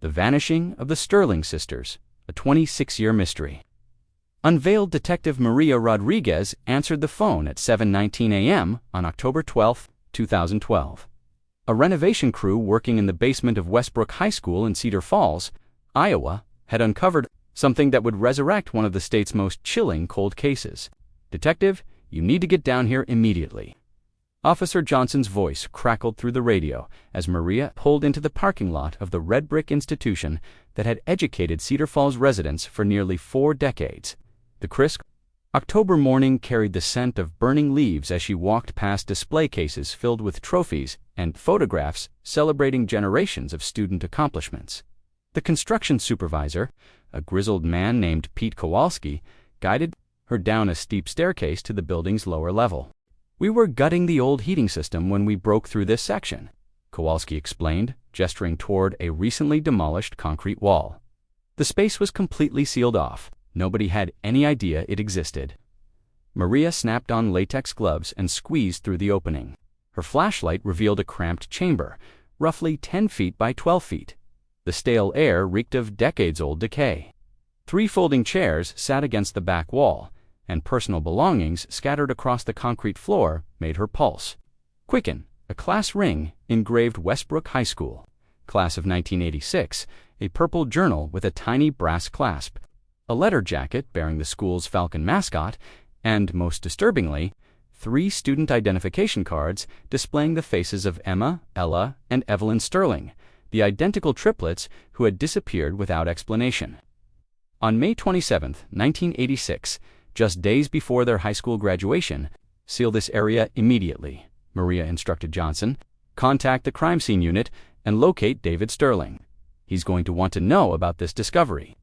The vanishing of the Sterling sisters, a 26-year mystery. Unveiled Detective Maria Rodriguez answered the phone at 7:19 a.m. on October 12, 2012. A renovation crew working in the basement of Westbrook High School in Cedar Falls, Iowa, had uncovered something that would resurrect one of the state's most chilling cold cases. "Detective, you need to get down here immediately." Officer Johnson's voice crackled through the radio as Maria pulled into the parking lot of the red brick institution that had educated Cedar Falls residents for nearly 4 decades. The crisp October morning carried the scent of burning leaves as she walked past display cases filled with trophies and photographs celebrating generations of student accomplishments. The construction supervisor, a grizzled man named Pete Kowalski, guided her down a steep staircase to the building's lower level. "We were gutting the old heating system when we broke through this section," Kowalski explained, gesturing toward a recently demolished concrete wall. The space was completely sealed off. Nobody had any idea it existed. Maria snapped on latex gloves and squeezed through the opening. Her flashlight revealed a cramped chamber, roughly 10 feet by 12 feet. The stale air reeked of decades-old decay. 3 folding chairs sat against the back wall, and personal belongings scattered across the concrete floor made her pulse quicken. A class ring engraved Westbrook High School, class of 1986, a purple journal with a tiny brass clasp, a letter jacket bearing the school's Falcon mascot, and, most disturbingly, 3 student identification cards displaying the faces of Emma, Ella, and Evelyn Sterling, the identical triplets who had disappeared without explanation. On May 27, 1986, just days before their high school graduation, "Seal this area immediately," Maria instructed Johnson. "Contact the crime scene unit and locate David Sterling. He's going to want to know about this discovery."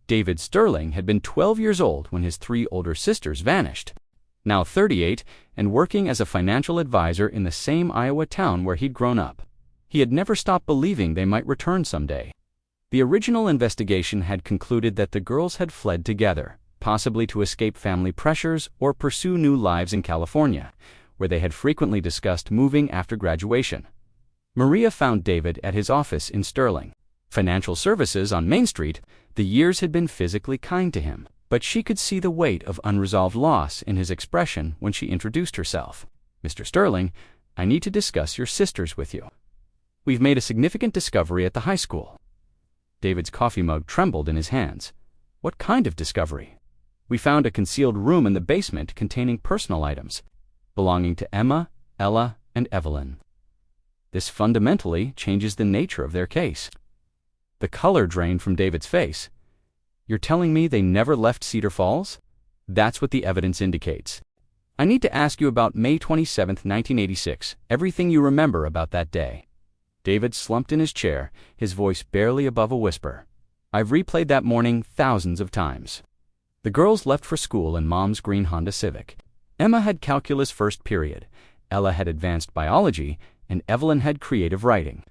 David Sterling had been 12 years old when his 3 older sisters vanished. Now 38 and working as a financial advisor in the same Iowa town where he'd grown up. He had never stopped believing they might return someday. The original investigation had concluded that the girls had fled together, possibly to escape family pressures or pursue new lives in California, where they had frequently discussed moving after graduation. Maria found David at his office in Sterling, Financial Services on Main Street. The years had been physically kind to him, but she could see the weight of unresolved loss in his expression when she introduced herself. "Mr. Sterling, I need to discuss your sisters with you. We've made a significant discovery at the high school." David's coffee mug trembled in his hands. "What kind of discovery?" "We found a concealed room in the basement containing personal items belonging to Emma, Ella, and Evelyn. This fundamentally changes the nature of their case." The color drained from David's face. "You're telling me they never left Cedar Falls?" "That's what the evidence indicates." "I need to ask you about May 27, 1986, everything you remember about that day." David slumped in his chair, his voice barely above a whisper. "I've replayed that morning thousands of times." The girls left for school in Mom's green Honda Civic. Emma had calculus first period, Ella had advanced biology, and Evelyn had creative writing.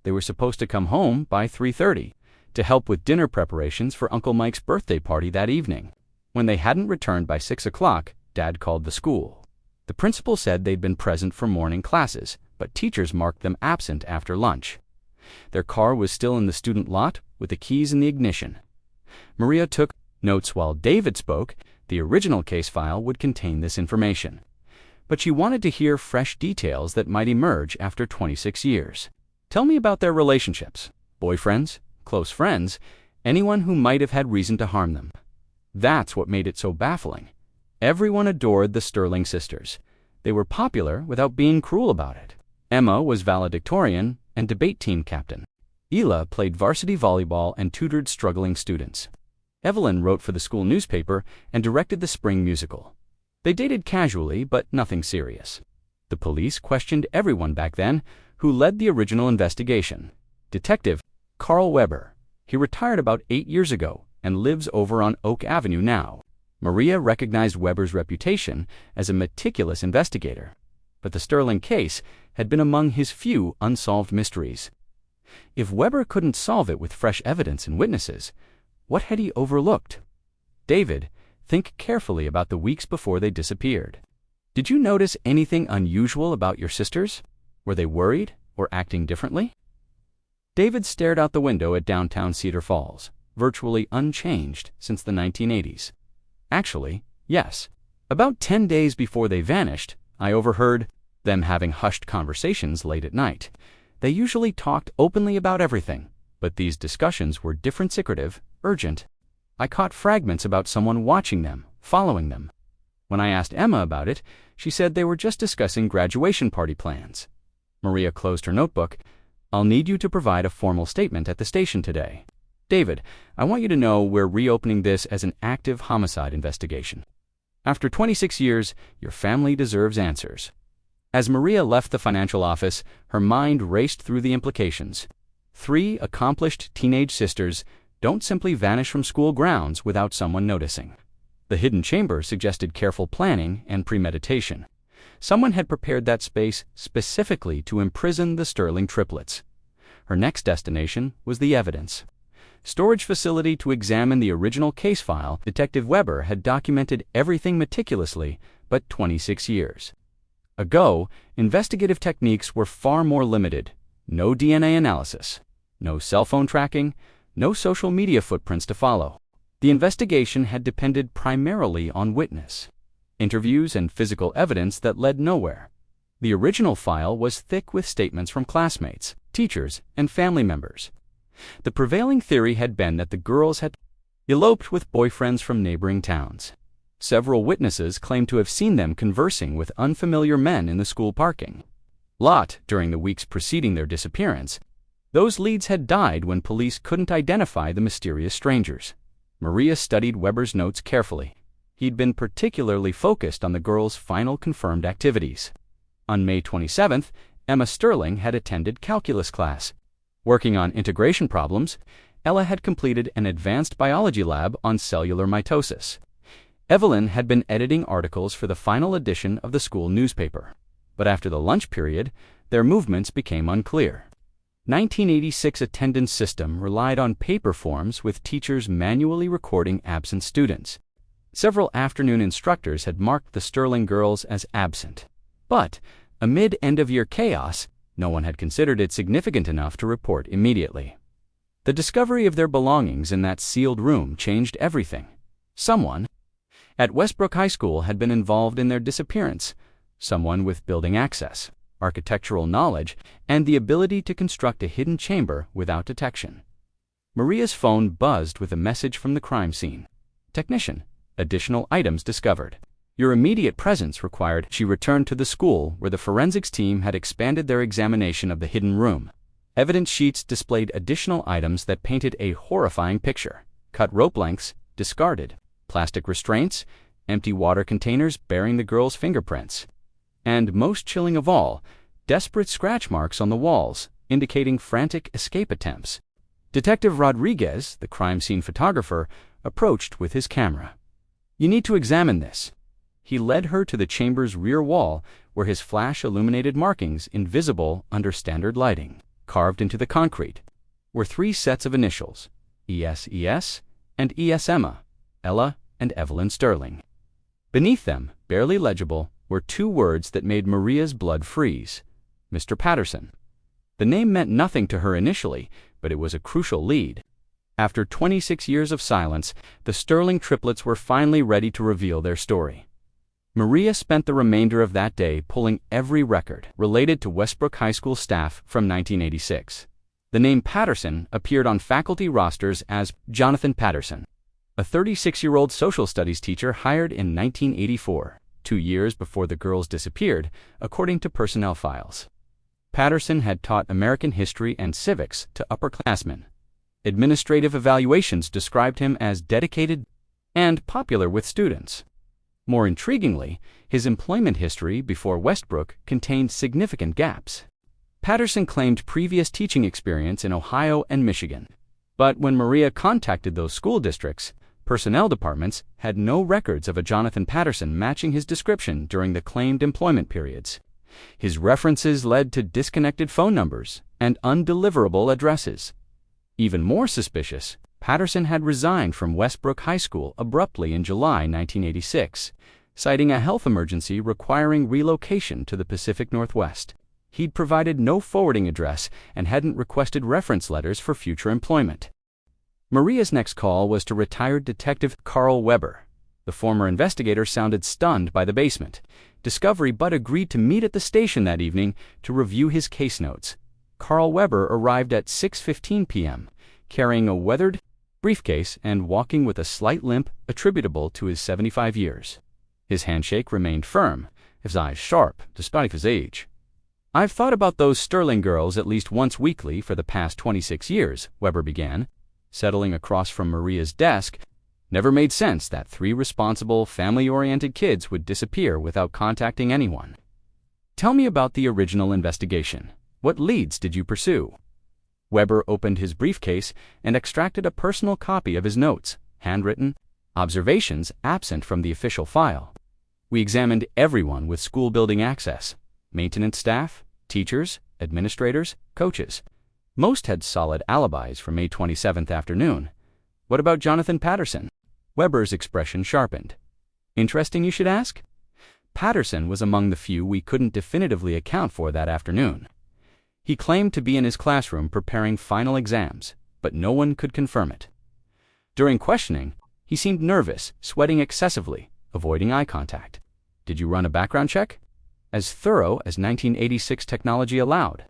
They were supposed to come home by 3:30 to help with dinner preparations for Uncle Mike's birthday party that evening. When they hadn't returned by 6 o'clock, Dad called the school. The principal said they'd been present for morning classes, but teachers marked them absent after lunch. Their car was still in the student lot with the keys in the ignition. Maria took notes while David spoke. The original case file would contain this information, but she wanted to hear fresh details that might emerge after 26 years. "Tell me about their relationships. Boyfriends, close friends, anyone who might have had reason to harm them." That's what made it so baffling. Everyone adored the Sterling sisters. They were popular without being cruel about it. Emma was valedictorian and debate team captain. Ella played varsity volleyball and tutored struggling students. Evelyn wrote for the school newspaper and directed the spring musical. They dated casually, but nothing serious. The police questioned everyone back then who led the original investigation. Detective Carl Weber. He retired about 8 years ago and lives over on Oak Avenue now. Maria recognized Weber's reputation as a meticulous investigator, but the Sterling case had been among his few unsolved mysteries. If Weber couldn't solve it with fresh evidence and witnesses, what had he overlooked? "David, think carefully about the weeks before they disappeared. Did you notice anything unusual about your sisters? Were they worried or acting differently?" David stared out the window at downtown Cedar Falls, virtually unchanged since the 1980s. Actually, yes. About 10 days before they vanished, I overheard them having hushed conversations late at night. They usually talked openly about everything, but these discussions were different, secretive, urgent. I caught fragments about someone watching them, following them. When I asked Emma about it, she said they were just discussing graduation party plans. Maria closed her notebook. I'll need you to provide a formal statement at the station today. David, I want you to know we're reopening this as an active homicide investigation. After 26 years, your family deserves answers. As Maria left the financial office, her mind raced through the implications. 3 accomplished teenage sisters don't simply vanish from school grounds without someone noticing. The hidden chamber suggested careful planning and premeditation. Someone had prepared that space specifically to imprison the Sterling triplets. Her next destination was the evidence storage facility to examine the original case file. Detective Weber had documented everything meticulously, but 26 years ago, investigative techniques were far more limited. No DNA analysis, no cell phone tracking, no social media footprints to follow. The investigation had depended primarily on witness interviews and physical evidence that led nowhere. The original file was thick with statements from classmates, teachers, and family members. The prevailing theory had been that the girls had eloped with boyfriends from neighboring towns. Several witnesses claimed to have seen them conversing with unfamiliar men in the school parking lot during the weeks preceding their disappearance. Those leads had died when police couldn't identify the mysterious strangers. Maria studied Weber's notes carefully. He'd been particularly focused on the girls' final confirmed activities. On May 27th, Emma Sterling had attended calculus class. Working on integration problems, Ella had completed an advanced biology lab on cellular mitosis. Evelyn had been editing articles for the final edition of the school newspaper. But after the lunch period, their movements became unclear. 1986 attendance system relied on paper forms with teachers manually recording absent students. Several afternoon instructors had marked the Sterling girls as absent. But, amid end-of-year chaos, no one had considered it significant enough to report immediately. The discovery of their belongings in that sealed room changed everything. Someone at Westbrook High School had been involved in their disappearance. Someone with building access, architectural knowledge, and the ability to construct a hidden chamber without detection. Maria's phone buzzed with a message from the crime scene. Technician, additional items discovered. Your immediate presence required. She returned to the school where the forensics team had expanded their examination of the hidden room. Evidence sheets displayed additional items that painted a horrifying picture. Cut rope lengths, discarded. Plastic restraints, empty water containers bearing the girls' fingerprints. And most chilling of all, desperate scratch marks on the walls, indicating frantic escape attempts. Detective Rodriguez, the crime scene photographer, approached with his camera. You need to examine this. He led her to the chamber's rear wall, where his flash illuminated markings, invisible under standard lighting. Carved into the concrete were 3 sets of initials, ESES and ES Emma, Ella and Evelyn Sterling. Beneath them, barely legible, were 2 words that made Maria's blood freeze. Mr. Patterson. The name meant nothing to her initially, but it was a crucial lead. After 26 years of silence, the Sterling triplets were finally ready to reveal their story. Maria spent the remainder of that day pulling every record related to Westbrook High School staff from 1986. The name Patterson appeared on faculty rosters as Jonathan Patterson, a 36-year-old social studies teacher hired in 1984, 2 years before the girls disappeared, according to personnel files. Patterson had taught American history and civics to upperclassmen. Administrative evaluations described him as dedicated and popular with students. More intriguingly, his employment history before Westbrook contained significant gaps. Patterson claimed previous teaching experience in Ohio and Michigan. But when Maria contacted those school districts, personnel departments had no records of a Jonathan Patterson matching his description during the claimed employment periods. His references led to disconnected phone numbers and undeliverable addresses. Even more suspicious, Patterson had resigned from Westbrook High School abruptly in July 1986, citing a health emergency requiring relocation to the Pacific Northwest. He'd provided no forwarding address and hadn't requested reference letters for future employment. Maria's next call was to retired detective Carl Weber. The former investigator sounded stunned by the basement discovery but agreed to meet at the station that evening to review his case notes. Carl Weber arrived at 6:15 p.m., carrying a weathered briefcase and walking with a slight limp attributable to his 75 years. His handshake remained firm, his eyes sharp, despite his age. "I've thought about those Sterling girls at least once weekly for the past 26 years, Weber began, settling across from Maria's desk. Never made sense that 3 responsible, family-oriented kids would disappear without contacting anyone. Tell me about the original investigation. What leads did you pursue?" Weber opened his briefcase and extracted a personal copy of his notes, handwritten, observations absent from the official file. "We examined everyone with school building access, maintenance staff, teachers, administrators, coaches. Most had solid alibis for May 27th afternoon. What about Jonathan Patterson?" Weber's expression sharpened. "Interesting you should ask? Patterson was among the few we couldn't definitively account for that afternoon. He claimed to be in his classroom preparing final exams, but no one could confirm it. During questioning, he seemed nervous, sweating excessively, avoiding eye contact. Did you run a background check? As thorough as 1986 technology allowed.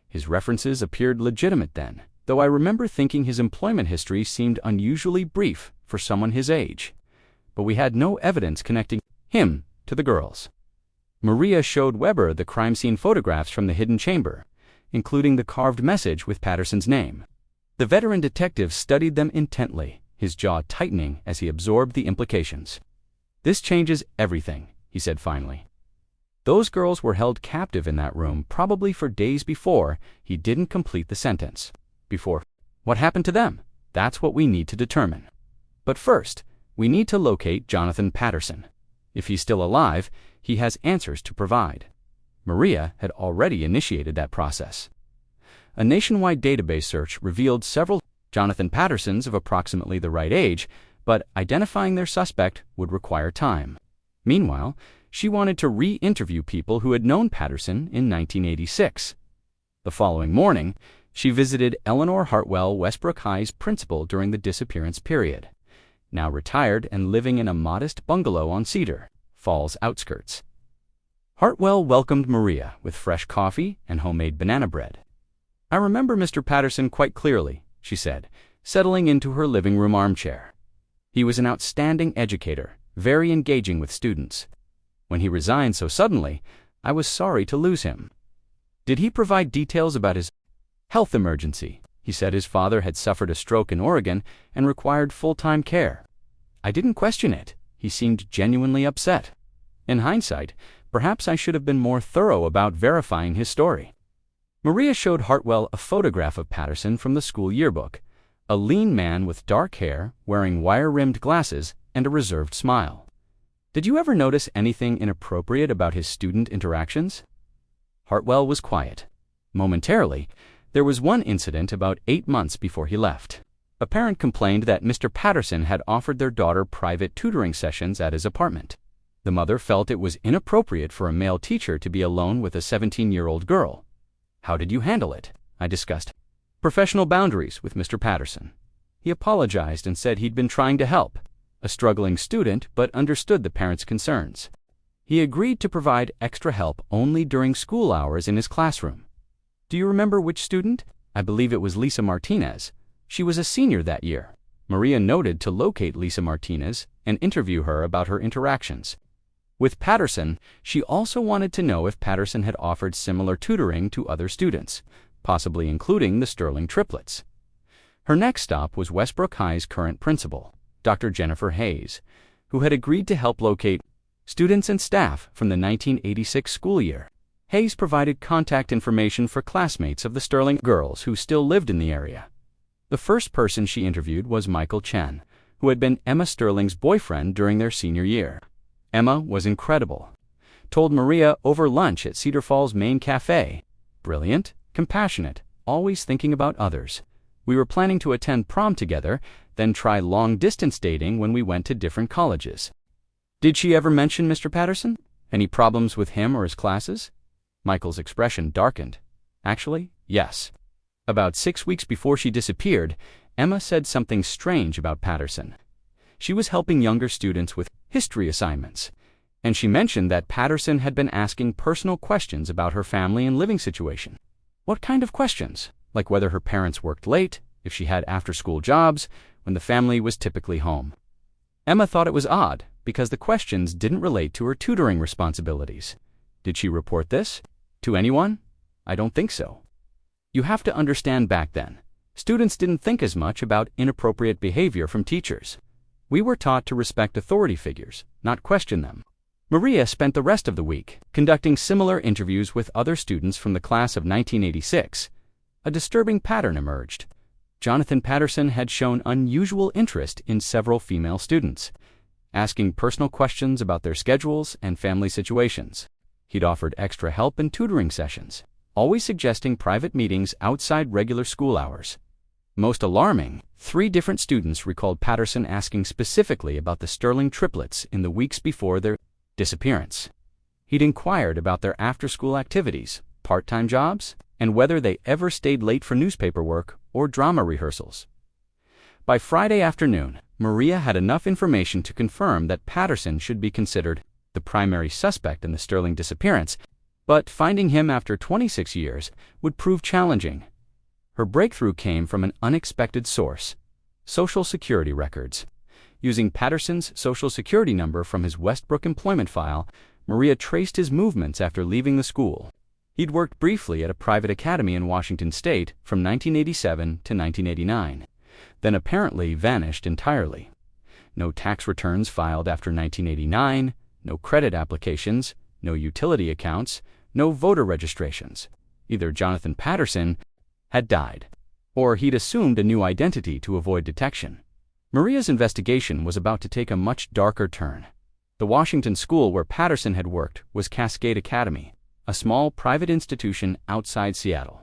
His references appeared legitimate then, though I remember thinking his employment history seemed unusually brief for someone his age. But we had no evidence connecting him to the girls." Maria showed Weber the crime scene photographs from the hidden chamber, including the carved message with Patterson's name. The veteran detective studied them intently, his jaw tightening as he absorbed the implications. "This changes everything," he said finally. "Those girls were held captive in that room probably for days before he didn't complete the sentence. Before. What happened to them? That's what we need to determine. But first, we need to locate Jonathan Patterson. If he's still alive, he has answers to provide." Maria had already initiated that process. A nationwide database search revealed several Jonathan Pattersons of approximately the right age, but identifying their suspect would require time. Meanwhile, she wanted to re-interview people who had known Patterson in 1986. The following morning, she visited Eleanor Hartwell, Westbrook High's principal during the disappearance period, now retired and living in a modest bungalow on Cedar Falls outskirts. Hartwell welcomed Maria with fresh coffee and homemade banana bread. "I remember Mr. Patterson quite clearly," she said, settling into her living room armchair. "He was an outstanding educator, very engaging with students. When he resigned so suddenly, I was sorry to lose him." "Did he provide details about his health emergency?" He said his father had suffered a stroke in Oregon and required full-time care. "I didn't question it. He seemed genuinely upset. In hindsight, perhaps I should have been more thorough about verifying his story." Maria showed Hartwell a photograph of Patterson from the school yearbook, a lean man with dark hair, wearing wire-rimmed glasses and a reserved smile. "Did you ever notice anything inappropriate about his student interactions?" Hartwell was quiet. Momentarily, there was one incident about 8 months before he left. A parent complained that Mr. Patterson had offered their daughter private tutoring sessions at his apartment. The mother felt it was inappropriate for a male teacher to be alone with a 17-year-old girl. "How did you handle it?" I discussed professional boundaries with Mr. Patterson. He apologized and said he'd been trying to help, a struggling student, but understood the parents' concerns. He agreed to provide extra help only during school hours in his classroom. "Do you remember which student?" "I believe it was Lisa Martinez. She was a senior that year." Maria noted to locate Lisa Martinez and interview her about her interactions. With Patterson, she also wanted to know if Patterson had offered similar tutoring to other students, possibly including the Sterling Triplets. Her next stop was Westbrook High's current principal, Dr. Jennifer Hayes, who had agreed to help locate students and staff from the 1986 school year. Hayes provided contact information for classmates of the Sterling girls who still lived in the area. The first person she interviewed was Michael Chen, who had been Emma Sterling's boyfriend during their senior year. Emma was incredible. Told Maria over lunch at Cedar Falls' main cafe. Brilliant, compassionate, always thinking about others. We were planning to attend prom together, then try long-distance dating when we went to different colleges. Did she ever mention Mr. Patterson? Any problems with him or his classes? Michael's expression darkened. Actually, yes. About 6 weeks before she disappeared, Emma said something strange about Patterson. She was helping younger students with history assignments, and she mentioned that Patterson had been asking personal questions about her family and living situation. What kind of questions? Like whether her parents worked late, if she had after-school jobs, when the family was typically home. Emma thought it was odd because the questions didn't relate to her tutoring responsibilities. Did she report this? To anyone? I don't think so. You have to understand back then, students didn't think as much about inappropriate behavior from teachers. We were taught to respect authority figures, not question them. Maria spent the rest of the week conducting similar interviews with other students from the class of 1986. A disturbing pattern emerged. Jonathan Patterson had shown unusual interest in several female students, asking personal questions about their schedules and family situations. He'd offered extra help in tutoring sessions, always suggesting private meetings outside regular school hours. Most alarming, 3 different students recalled Patterson asking specifically about the Sterling triplets in the weeks before their disappearance. He'd inquired about their after-school activities, part-time jobs, and whether they ever stayed late for newspaper work or drama rehearsals. By Friday afternoon, Maria had enough information to confirm that Patterson should be considered the primary suspect in the Sterling disappearance, but finding him after 26 years would prove challenging. Her breakthrough came from an unexpected source: Social Security records. Using Patterson's Social Security number from his Westbrook employment file, Maria traced his movements after leaving the school. He'd worked briefly at a private academy in Washington state from 1987 to 1989, then apparently vanished entirely. No tax returns filed after 1989, no credit applications, no utility accounts, no voter registrations. Either Jonathan Patterson had died, or he'd assumed a new identity to avoid detection. Maria's investigation was about to take a much darker turn. The Washington school where Patterson had worked was Cascade Academy, a small private institution outside Seattle.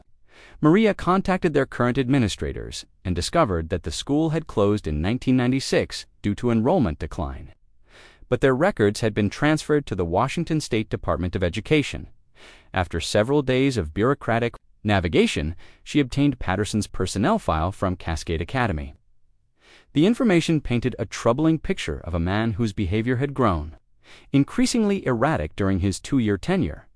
Maria contacted their current administrators and discovered that the school had closed in 1996 due to enrollment decline. But their records had been transferred to the Washington State Department of Education. After several days of bureaucratic navigation, she obtained Patterson's personnel file from Cascade Academy. The information painted a troubling picture of a man whose behavior had grown, increasingly erratic during his 2-year tenure.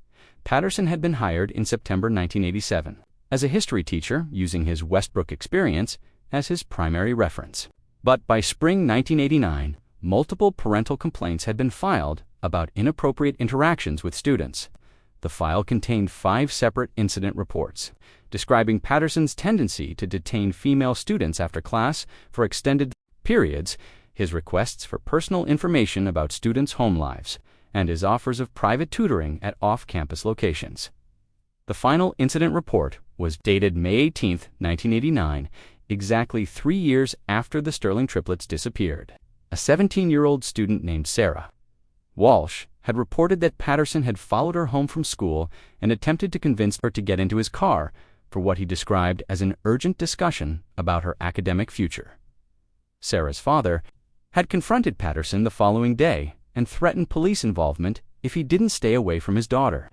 Patterson had been hired in September 1987 as a history teacher using his Westbrook experience as his primary reference. But by spring 1989, multiple parental complaints had been filed about inappropriate interactions with students. The file contained 5 separate incident reports, describing Patterson's tendency to detain female students after class for extended periods, his requests for personal information about students' home lives, and his offers of private tutoring at off-campus locations. The final incident report was dated May 18, 1989, exactly 3 years after the Sterling triplets disappeared. A 17-year-old student named Sarah Walsh had reported that Patterson had followed her home from school and attempted to convince her to get into his car for what he described as an urgent discussion about her academic future. Sarah's father had confronted Patterson the following day and threatened police involvement if he didn't stay away from his daughter.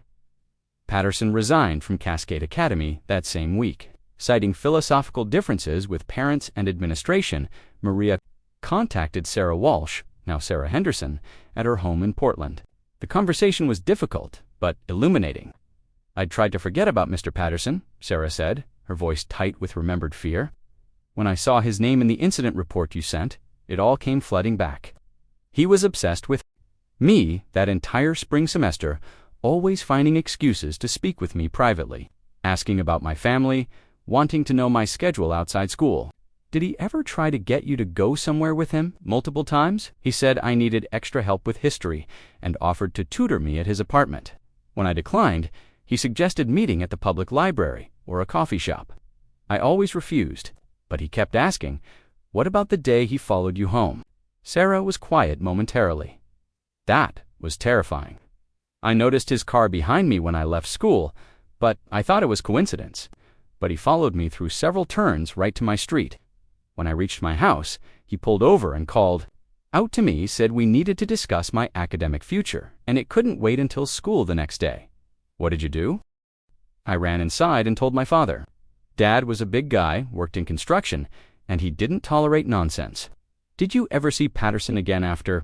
Patterson resigned from Cascade Academy that same week. Citing philosophical differences with parents and administration, Maria contacted Sarah Walsh, now Sarah Henderson, at her home in Portland. The conversation was difficult, but illuminating. "I'd tried to forget about Mr. Patterson," Sarah said, her voice tight with remembered fear. "When I saw his name in the incident report you sent, it all came flooding back. He was obsessed with me that entire spring semester, always finding excuses to speak with me privately, asking about my family, wanting to know my schedule outside school. Did he ever try to get you to go somewhere with him multiple times? He said I needed extra help with history and offered to tutor me at his apartment. When I declined, he suggested meeting at the public library or a coffee shop. I always refused, but he kept asking, 'What about the day he followed you home?'" Sarah was quiet momentarily. "That was terrifying. I noticed his car behind me when I left school, but I thought it was coincidence. But he followed me through several turns right to my street. When I reached my house, he pulled over and called out to me, said we needed to discuss my academic future, and it couldn't wait until school the next day. What did you do? I ran inside and told my father. Dad was a big guy, worked in construction, and he didn't tolerate nonsense. Did you ever see Patterson again after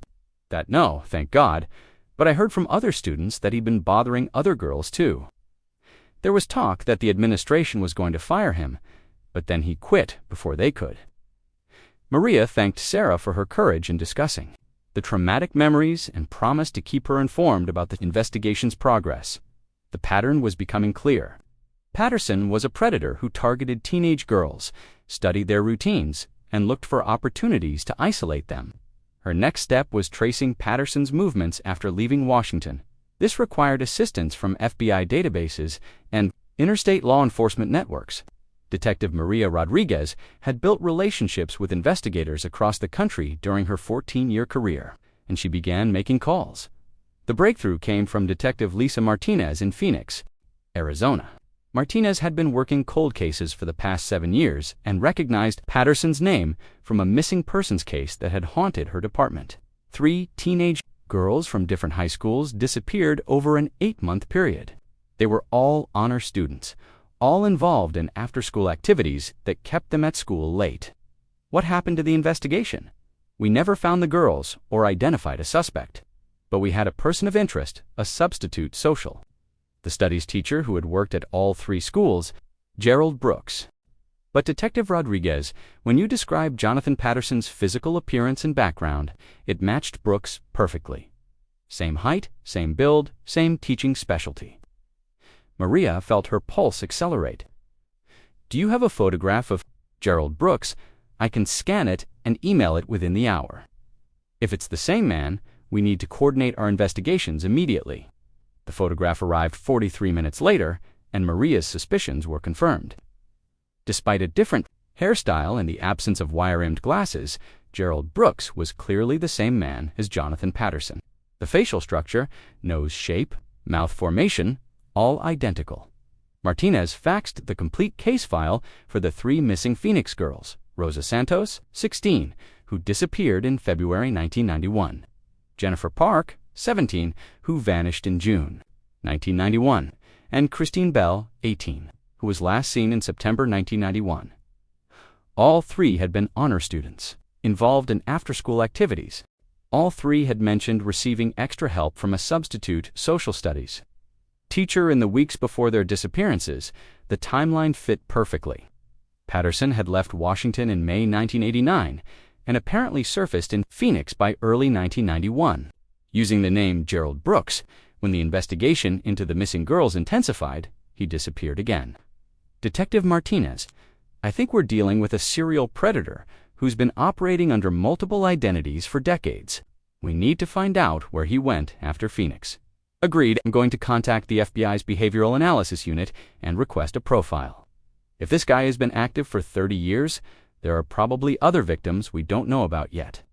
that? No, thank God, but I heard from other students that he'd been bothering other girls too. There was talk that the administration was going to fire him, but then he quit before they could. Maria thanked Sarah for her courage in discussing the traumatic memories and promised to keep her informed about the investigation's progress. The pattern was becoming clear. Patterson was a predator who targeted teenage girls, studied their routines, and looked for opportunities to isolate them. Her next step was tracing Patterson's movements after leaving Washington. This required assistance from FBI databases and interstate law enforcement networks. Detective Maria Rodriguez had built relationships with investigators across the country during her 14-year career, and she began making calls. The breakthrough came from Detective Lisa Martinez in Phoenix, Arizona. Martinez had been working cold cases for the past 7 years and recognized Patterson's name from a missing persons case that had haunted her department. 3 teenage girls from different high schools disappeared over an 8-month period. They were all honor students, all involved in after-school activities that kept them at school late. What happened to the investigation? We never found the girls or identified a suspect, but we had a person of interest, a substitute social. The studies teacher who had worked at all 3 schools, Gerald Brooks. But Detective Rodriguez, when you described Jonathan Patterson's physical appearance and background, it matched Brooks perfectly. Same height, same build, same teaching specialty. Maria felt her pulse accelerate. Do you have a photograph of Gerald Brooks? I can scan it and email it within the hour. If it's the same man, we need to coordinate our investigations immediately. The photograph arrived 43 minutes later, and Maria's suspicions were confirmed. Despite a different hairstyle and the absence of wire-rimmed glasses, Gerald Brooks was clearly the same man as Jonathan Patterson. The facial structure, nose shape, mouth formation, all identical. Martinez faxed the complete case file for the 3 missing Phoenix girls, Rosa Santos, 16, who disappeared in February 1991, Jennifer Park, 17, who vanished in June 1991, and Christine Bell, 18, who was last seen in September 1991. All 3 had been honor students, involved in after-school activities. All 3 had mentioned receiving extra help from a substitute social studies teacher in the weeks before their disappearances. The timeline fit perfectly. Patterson had left Washington in May 1989 and apparently surfaced in Phoenix by early 1991. Using the name Gerald Brooks, when the investigation into the missing girls intensified, he disappeared again. Detective Martinez, I think we're dealing with a serial predator who's been operating under multiple identities for decades. We need to find out where he went after Phoenix. Agreed. I'm going to contact the FBI's Behavioral Analysis Unit and request a profile. If this guy has been active for 30 years, there are probably other victims we don't know about yet.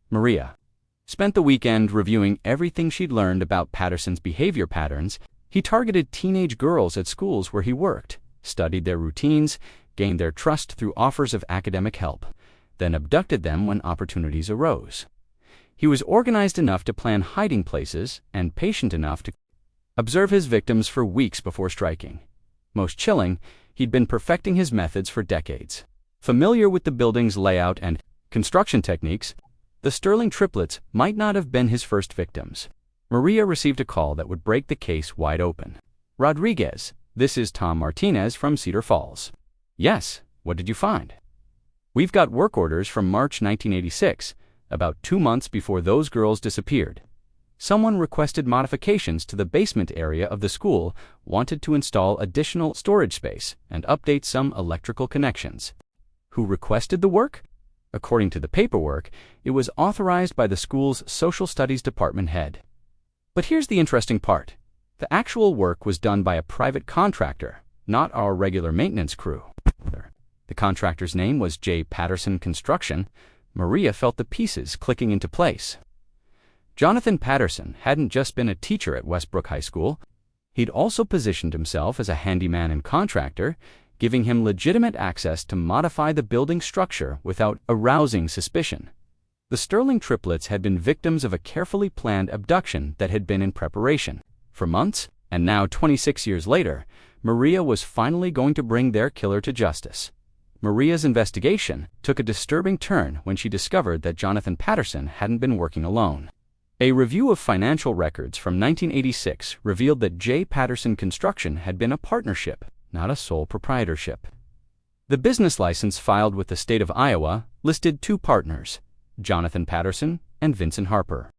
Maria spent the weekend reviewing everything she'd learned about Patterson's behavior patterns. He targeted teenage girls at schools where he worked, studied their routines, gained their trust through offers of academic help, then abducted them when opportunities arose. He was organized enough to plan hiding places and patient enough to observe his victims for weeks before striking. Most chilling, he'd been perfecting his methods for decades. Familiar with the building's layout and construction techniques, the Sterling Triplets might not have been his first victims. Maria received a call that would break the case wide open. Rodriguez, this is Tom Martinez from Cedar Falls. Yes, what did you find? We've got work orders from March 1986, about 2 months before those girls disappeared. Someone requested modifications to the basement area of the school, wanted to install additional storage space and update some electrical connections. Who requested the work? According to the paperwork, it was authorized by the school's social studies department head. But here's the interesting part. The actual work was done by a private contractor, not our regular maintenance crew. The contractor's name was J. Patterson Construction. Maria felt the pieces clicking into place. Jonathan Patterson hadn't just been a teacher at Westbrook High School. He'd also positioned himself as a handyman and contractor, giving him legitimate access to modify the building structure without arousing suspicion. The Sterling Triplets had been victims of a carefully planned abduction that had been in preparation for months, And now, 26 years later, Maria was finally going to bring their killer to justice. Maria's investigation took a disturbing turn when she discovered that Jonathan Patterson hadn't been working alone. A review of financial records from 1986 revealed that J. Patterson Construction had been a partnership, not a sole proprietorship. The business license filed with the state of Iowa listed two partners, Jonathan Patterson and Vincent Harper.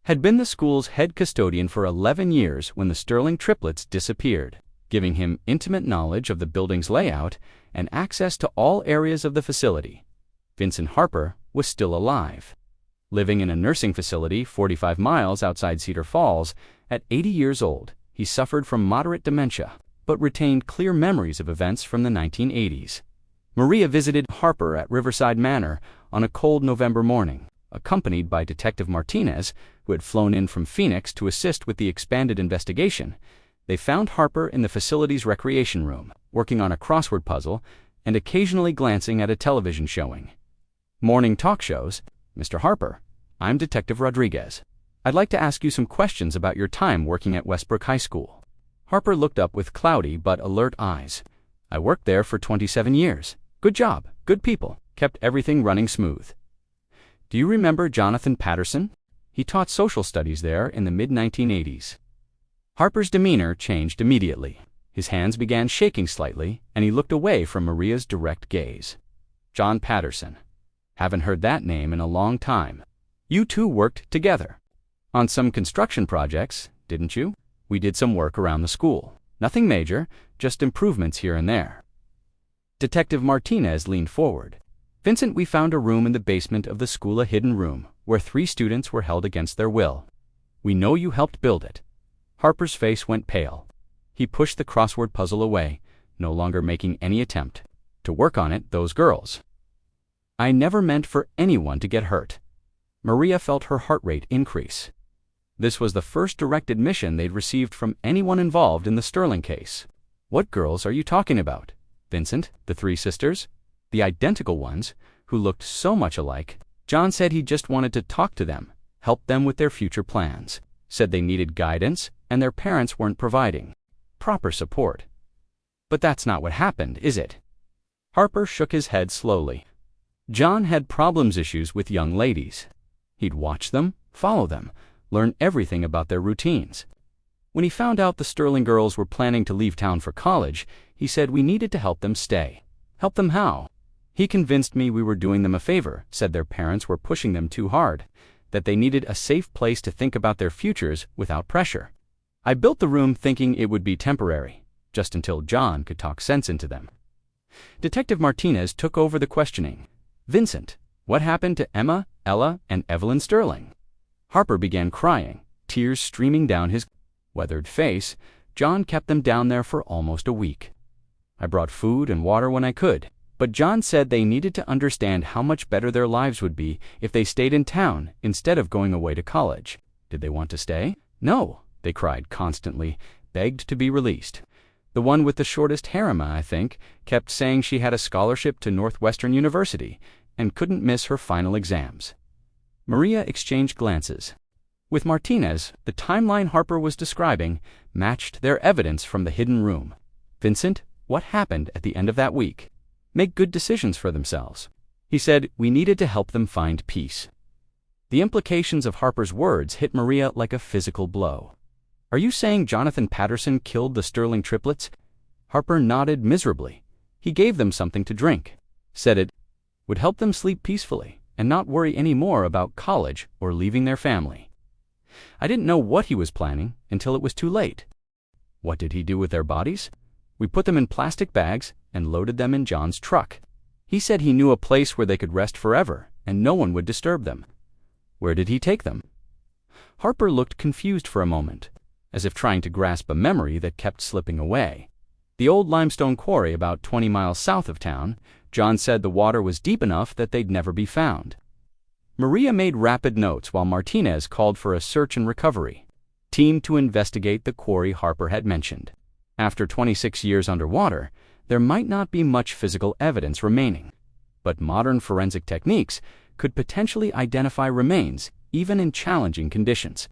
Had been the school's head custodian for 11 years when the Sterling triplets disappeared, giving him intimate knowledge of the building's layout and access to all areas of the facility. Vincent Harper was still alive, living in a nursing facility 45 miles outside Cedar Falls. At 80 years old, he suffered from moderate dementia, but retained clear memories of events from the 1980s. Maria visited Harper at Riverside Manor on a cold November morning, accompanied by Detective Martinez, who had flown in from Phoenix to assist with the expanded investigation. They found Harper in the facility's recreation room, working on a crossword puzzle and occasionally glancing at a television showing. Morning talk shows. "Mr. Harper, I'm Detective Rodriguez. I'd like to ask you some questions about your time working at Westbrook High School." Harper looked up with cloudy but alert eyes. "I worked there for 27 years. Good job, good people, kept everything running smooth." "Do you remember Jonathan Patterson? He taught social studies there in the mid-1980s. Harper's demeanor changed immediately. His hands began shaking slightly, and he looked away from Maria's direct gaze. "John Patterson. Haven't heard that name in a long time. You two worked together on some construction projects, didn't you?" "We did some work around the school. Nothing major, just improvements here and there." Detective Martinez leaned forward. "Vincent, we found a room in the basement of the school, a hidden room, where 3 students were held against their will. We know you helped build it." Harper's face went pale. He pushed the crossword puzzle away, no longer making any attempt to work on it. "Those girls. I never meant for anyone to get hurt." Maria felt her heart rate increase. This was the first direct admission they'd received from anyone involved in the Sterling case. "What girls are you talking about?" "Vincent, the 3 sisters. The identical ones, who looked so much alike. John said he just wanted to talk to them, help them with their future plans. Said they needed guidance, and their parents weren't providing proper support." "But that's not what happened, is it?" Harper shook his head slowly. "John had issues with young ladies. He'd watch them, follow them, learn everything about their routines. When he found out the Sterling girls were planning to leave town for college, he said we needed to help them stay." "Help them how?" "He convinced me we were doing them a favor, said their parents were pushing them too hard, that they needed a safe place to think about their futures without pressure. I built the room thinking it would be temporary, just until John could talk sense into them." Detective Martinez took over the questioning. "Vincent, what happened to Emma, Ella, and Evelyn Sterling?" Harper began crying, tears streaming down his weathered face. "John kept them down there for almost a week. I brought food and water when I could, but John said they needed to understand how much better their lives would be if they stayed in town instead of going away to college." "Did they want to stay?" "No. They cried constantly, begged to be released. The one with the shortest hair, Emma, I think, kept saying she had a scholarship to Northwestern University and couldn't miss her final exams." Maria exchanged glances. With Martinez, the timeline Harper was describing matched their evidence from the hidden room. "Vincent, what happened at the end of that week?" "Make good decisions for themselves." He said we needed to help them find peace. The implications of Harper's words hit Maria like a physical blow. "Are you saying Jonathan Patterson killed the Sterling triplets?" Harper nodded miserably. "He gave them something to drink. Said it would help them sleep peacefully and not worry any more about college or leaving their family. I didn't know what he was planning until it was too late." "What did he do with their bodies?" "We put them in plastic bags and loaded them in John's truck. He said he knew a place where they could rest forever and no one would disturb them." "Where did he take them?" Harper looked confused for a moment, as if trying to grasp a memory that kept slipping away. "The old limestone quarry about 20 miles south of town. John said the water was deep enough that they'd never be found." Maria made rapid notes while Martinez called for a search and recovery team to investigate the quarry Harper had mentioned. After 26 years underwater, there might not be much physical evidence remaining, but modern forensic techniques could potentially identify remains even in challenging conditions.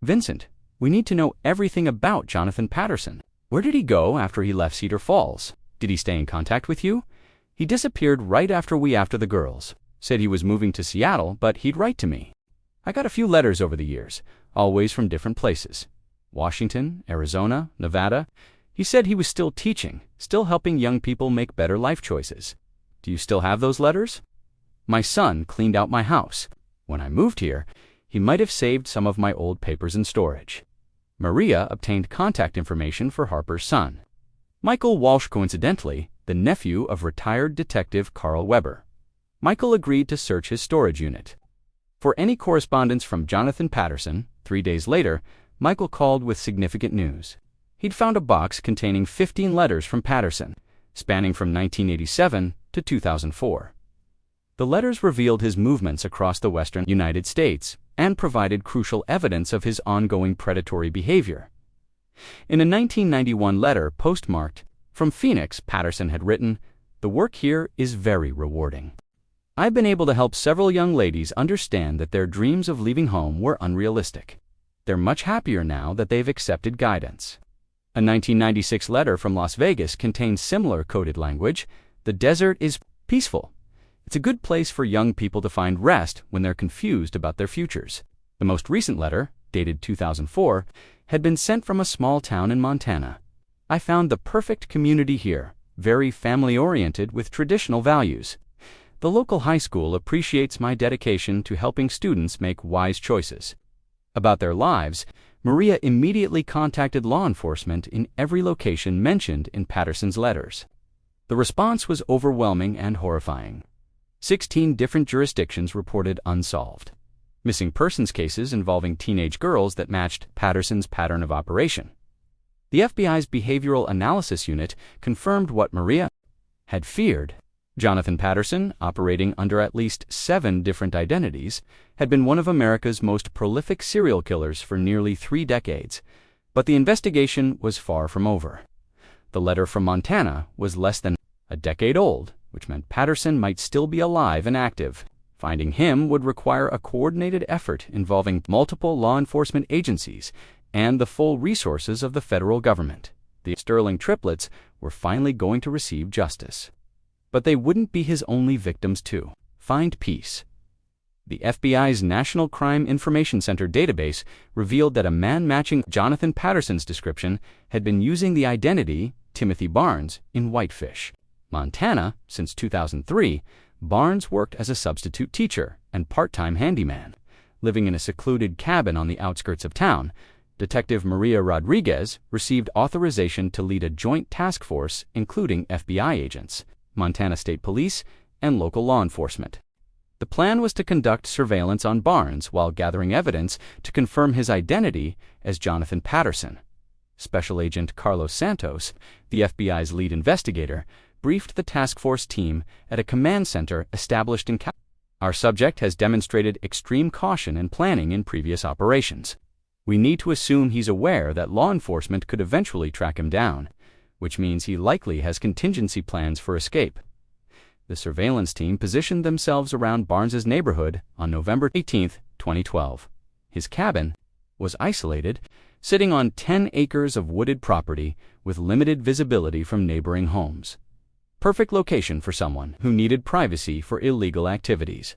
"Vincent, We need to know everything about Jonathan Patterson. Where did he go after he left Cedar Falls? Did he stay in contact with you? He disappeared right after the girls. Said he was moving to Seattle, but he'd write to me. I got a few letters over the years, always from different places. Washington, Arizona, Nevada. He said he was still teaching, still helping young people make better life choices. Do you still have those letters? My son cleaned out my house. When I moved here, he might have saved some of my old papers in storage. Maria obtained contact information for Harper's son. Michael Walsh, coincidentally, the nephew of retired detective Carl Weber. Michael agreed to search his storage unit. For any correspondence from Jonathan Patterson, 3 days later, Michael called with significant news. He'd found a box containing 15 letters from Patterson, spanning from 1987 to 2004. The letters revealed his movements across the western United States and provided crucial evidence of his ongoing predatory behavior. In a 1991 letter postmarked, "From Phoenix," Patterson had written, "The work here is very rewarding. I've been able to help several young ladies understand that their dreams of leaving home were unrealistic. They're much happier now that they've accepted guidance." A 1996 letter from Las Vegas contains similar coded language. "The desert is peaceful. It's a good place for young people to find rest when they're confused about their futures." The most recent letter, dated 2004, had been sent from a small town in Montana. "I found the perfect community here, very family-oriented with traditional values. The local high school appreciates my dedication to helping students make wise choices." About their lives, Maria immediately contacted law enforcement in every location mentioned in Patterson's letters. The response was overwhelming and horrifying. 16 different jurisdictions reported unsolved missing persons cases involving teenage girls that matched Patterson's pattern of operation. The FBI's Behavioral Analysis Unit confirmed what Maria had feared. Jonathan Patterson, operating under at least 7 different identities, had been one of America's most prolific serial killers for nearly 3 decades, but the investigation was far from over. The letter from Montana was less than a decade old, which meant Patterson might still be alive and active. Finding him would require a coordinated effort involving multiple law enforcement agencies and the full resources of the federal government. The Sterling triplets were finally going to receive justice. But they wouldn't be his only victims to find peace. The FBI's National Crime Information Center database revealed that a man matching Jonathan Patterson's description had been using the identity Timothy Barnes in Whitefish, Montana. Since 2003, Barnes worked as a substitute teacher and part-time handyman. Living in a secluded cabin on the outskirts of town, Detective Maria Rodriguez received authorization to lead a joint task force including FBI agents, Montana State Police, and local law enforcement. The plan was to conduct surveillance on Barnes while gathering evidence to confirm his identity as Jonathan Patterson. Special Agent Carlos Santos, the FBI's lead investigator, briefed the task force team at a command center established in California. "Our subject has demonstrated extreme caution and planning in previous operations. We need to assume he's aware that law enforcement could eventually track him down, which means he likely has contingency plans for escape." The surveillance team positioned themselves around Barnes's neighborhood on November 18, 2012. His cabin was isolated, sitting on 10 acres of wooded property with limited visibility from neighboring homes. Perfect location for someone who needed privacy for illegal activities.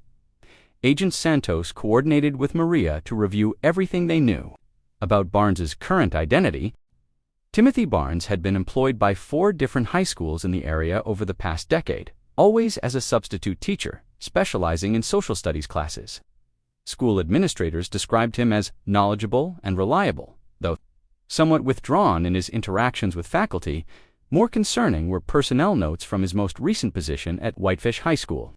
Agent Santos coordinated with Maria to review everything they knew about Barnes's current identity. Timothy Barnes had been employed by 4 different high schools in the area over the past decade, always as a substitute teacher, specializing in social studies classes. School administrators described him as knowledgeable and reliable, though somewhat withdrawn in his interactions with faculty. More concerning were personnel notes from his most recent position at Whitefish High School.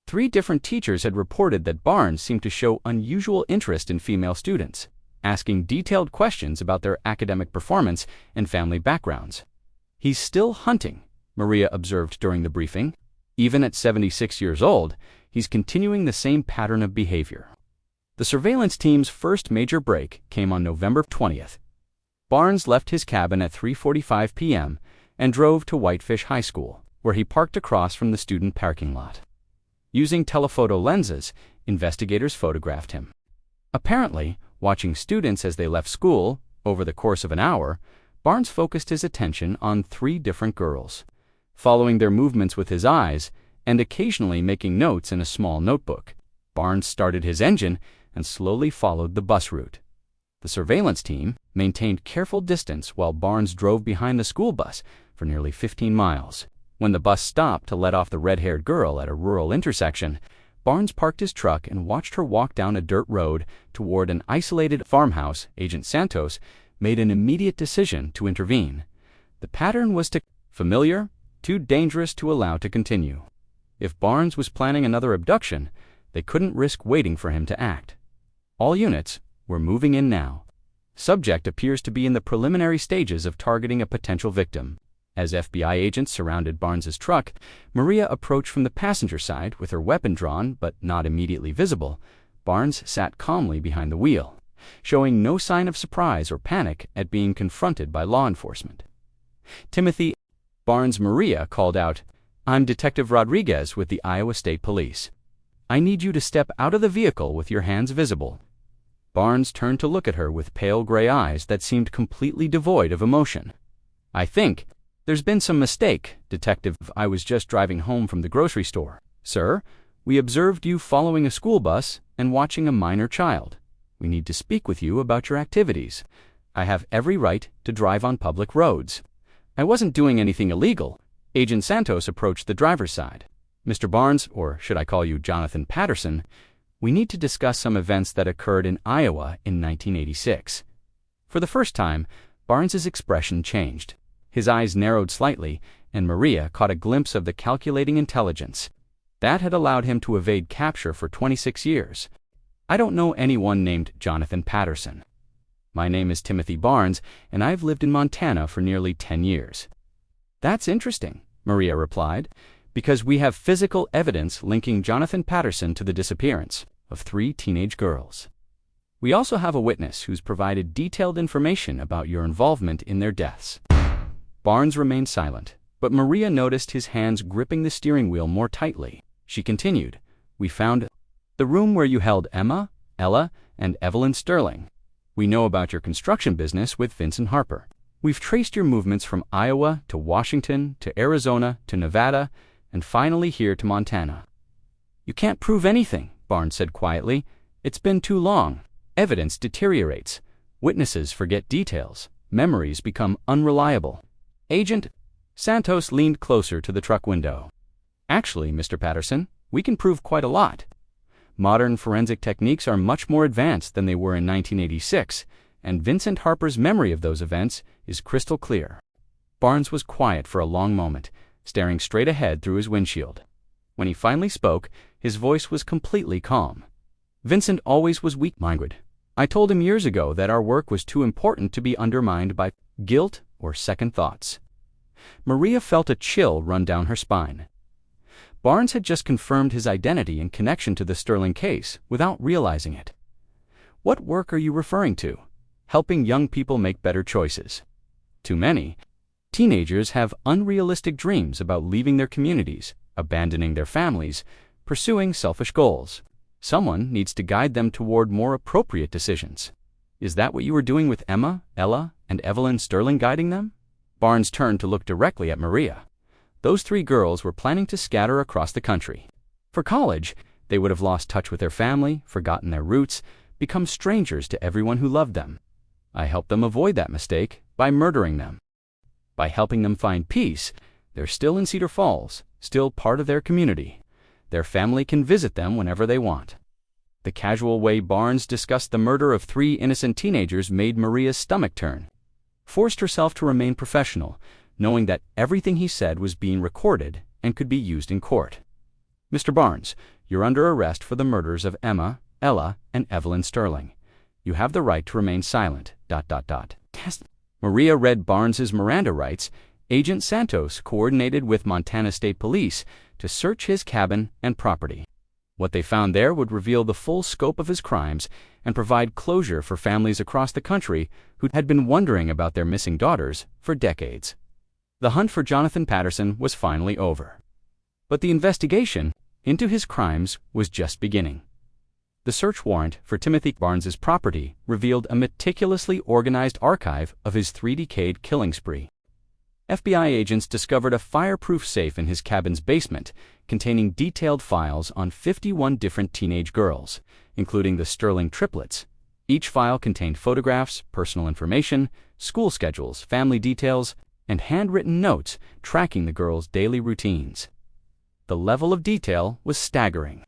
3 different teachers had reported that Barnes seemed to show unusual interest in female students, asking detailed questions about their academic performance and family backgrounds. "He's still hunting," Maria observed during the briefing. "Even at 76 years old, he's continuing the same pattern of behavior." The surveillance team's first major break came on November 20th. Barnes left his cabin at 3:45 p.m. and drove to Whitefish High School, where he parked across from the student parking lot. Using telephoto lenses, investigators photographed him. Apparently, watching students as they left school, over the course of an hour, Barnes focused his attention on 3 different girls, following their movements with his eyes and occasionally making notes in a small notebook. Barnes started his engine and slowly followed the bus route. The surveillance team maintained careful distance while Barnes drove behind the school bus for nearly 15 miles. When the bus stopped to let off the red-haired girl at a rural intersection, Barnes parked his truck and watched her walk down a dirt road toward an isolated farmhouse. Agent Santos made an immediate decision to intervene. The pattern was too familiar, too dangerous to allow to continue. If Barnes was planning another abduction, they couldn't risk waiting for him to act. All units were moving in now. Subject appears to be in the preliminary stages of targeting a potential victim. As FBI agents surrounded Barnes's truck, Maria approached from the passenger side with her weapon drawn but not immediately visible. Barnes sat calmly behind the wheel, showing no sign of surprise or panic at being confronted by law enforcement. Timothy Barnes. Maria called out, "I'm Detective Rodriguez with the Iowa State Police. I need you to step out of the vehicle with your hands visible." Barnes turned to look at her with pale gray eyes that seemed completely devoid of emotion. "I think there's been some mistake, Detective. I was just driving home from the grocery store. Sir, we observed you following a school bus and watching a minor child. We need to speak with you about your activities. I have every right to drive on public roads. I wasn't doing anything illegal." Agent Santos approached the driver's side. "Mr. Barnes, or should I call you Jonathan Patterson, we need to discuss some events that occurred in Iowa in 1986. For the first time, Barnes's expression changed. His eyes narrowed slightly, and Maria caught a glimpse of the calculating intelligence that had allowed him to evade capture for 26 years. "I don't know anyone named Jonathan Patterson. My name is Timothy Barnes, and I've lived in Montana for nearly 10 years. "That's interesting," Maria replied, "because we have physical evidence linking Jonathan Patterson to the disappearance of 3 teenage girls. We also have a witness who's provided detailed information about your involvement in their deaths." Barnes remained silent, but Maria noticed his hands gripping the steering wheel more tightly. She continued, "We found the room where you held Emma, Ella, and Evelyn Sterling. We know about your construction business with Vincent Harper. We've traced your movements from Iowa to Washington to Arizona to Nevada and finally here to Montana." "You can't prove anything," Barnes said quietly. "It's been too long. Evidence deteriorates. Witnesses forget details. Memories become unreliable." Agent Santos leaned closer to the truck window. "Actually, Mr. Patterson, we can prove quite a lot. Modern forensic techniques are much more advanced than they were in 1986, and Vincent Harper's memory of those events is crystal clear." Barnes was quiet for a long moment, staring straight ahead through his windshield. When he finally spoke, his voice was completely calm. "Vincent always was weak-minded. I told him years ago that our work was too important to be undermined by guilt or second thoughts." Maria felt a chill run down her spine. Barnes had just confirmed his identity in connection to the Sterling case without realizing it. "What work are you referring to?" "Helping young people make better choices. Too many teenagers have unrealistic dreams about leaving their communities, abandoning their families, pursuing selfish goals. Someone needs to guide them toward more appropriate decisions." "Is that what you were doing with Emma, Ella, and Evelyn Sterling, guiding them?" Barnes turned to look directly at Maria. Those 3 girls were planning to scatter across the country. For college, they would have lost touch with their family, forgotten their roots, become strangers to everyone who loved them. I helped them avoid that mistake by murdering them. By helping them find peace, they're still in Cedar Falls, still part of their community. Their family can visit them whenever they want." The casual way Barnes discussed the murder of 3 innocent teenagers made Maria's stomach turn. Forced herself to remain professional, knowing that everything he said was being recorded and could be used in court. "Mr. Barnes, you're under arrest for the murders of Emma, Ella, and Evelyn Sterling. You have the right to remain silent. ... Maria read Barnes's Miranda rights. Agent Santos coordinated with Montana State Police to search his cabin and property. What they found there would reveal the full scope of his crimes and provide closure for families across the country who had been wondering about their missing daughters for decades. The hunt for Jonathan Patterson was finally over. But the investigation into his crimes was just beginning. The search warrant for Timothy Barnes's property revealed a meticulously organized archive of his 3-decade killing spree. FBI agents discovered a fireproof safe in his cabin's basement containing detailed files on 51 different teenage girls, including the Sterling Triplets. Each file contained photographs, personal information, school schedules, family details, and handwritten notes tracking the girls' daily routines. The level of detail was staggering.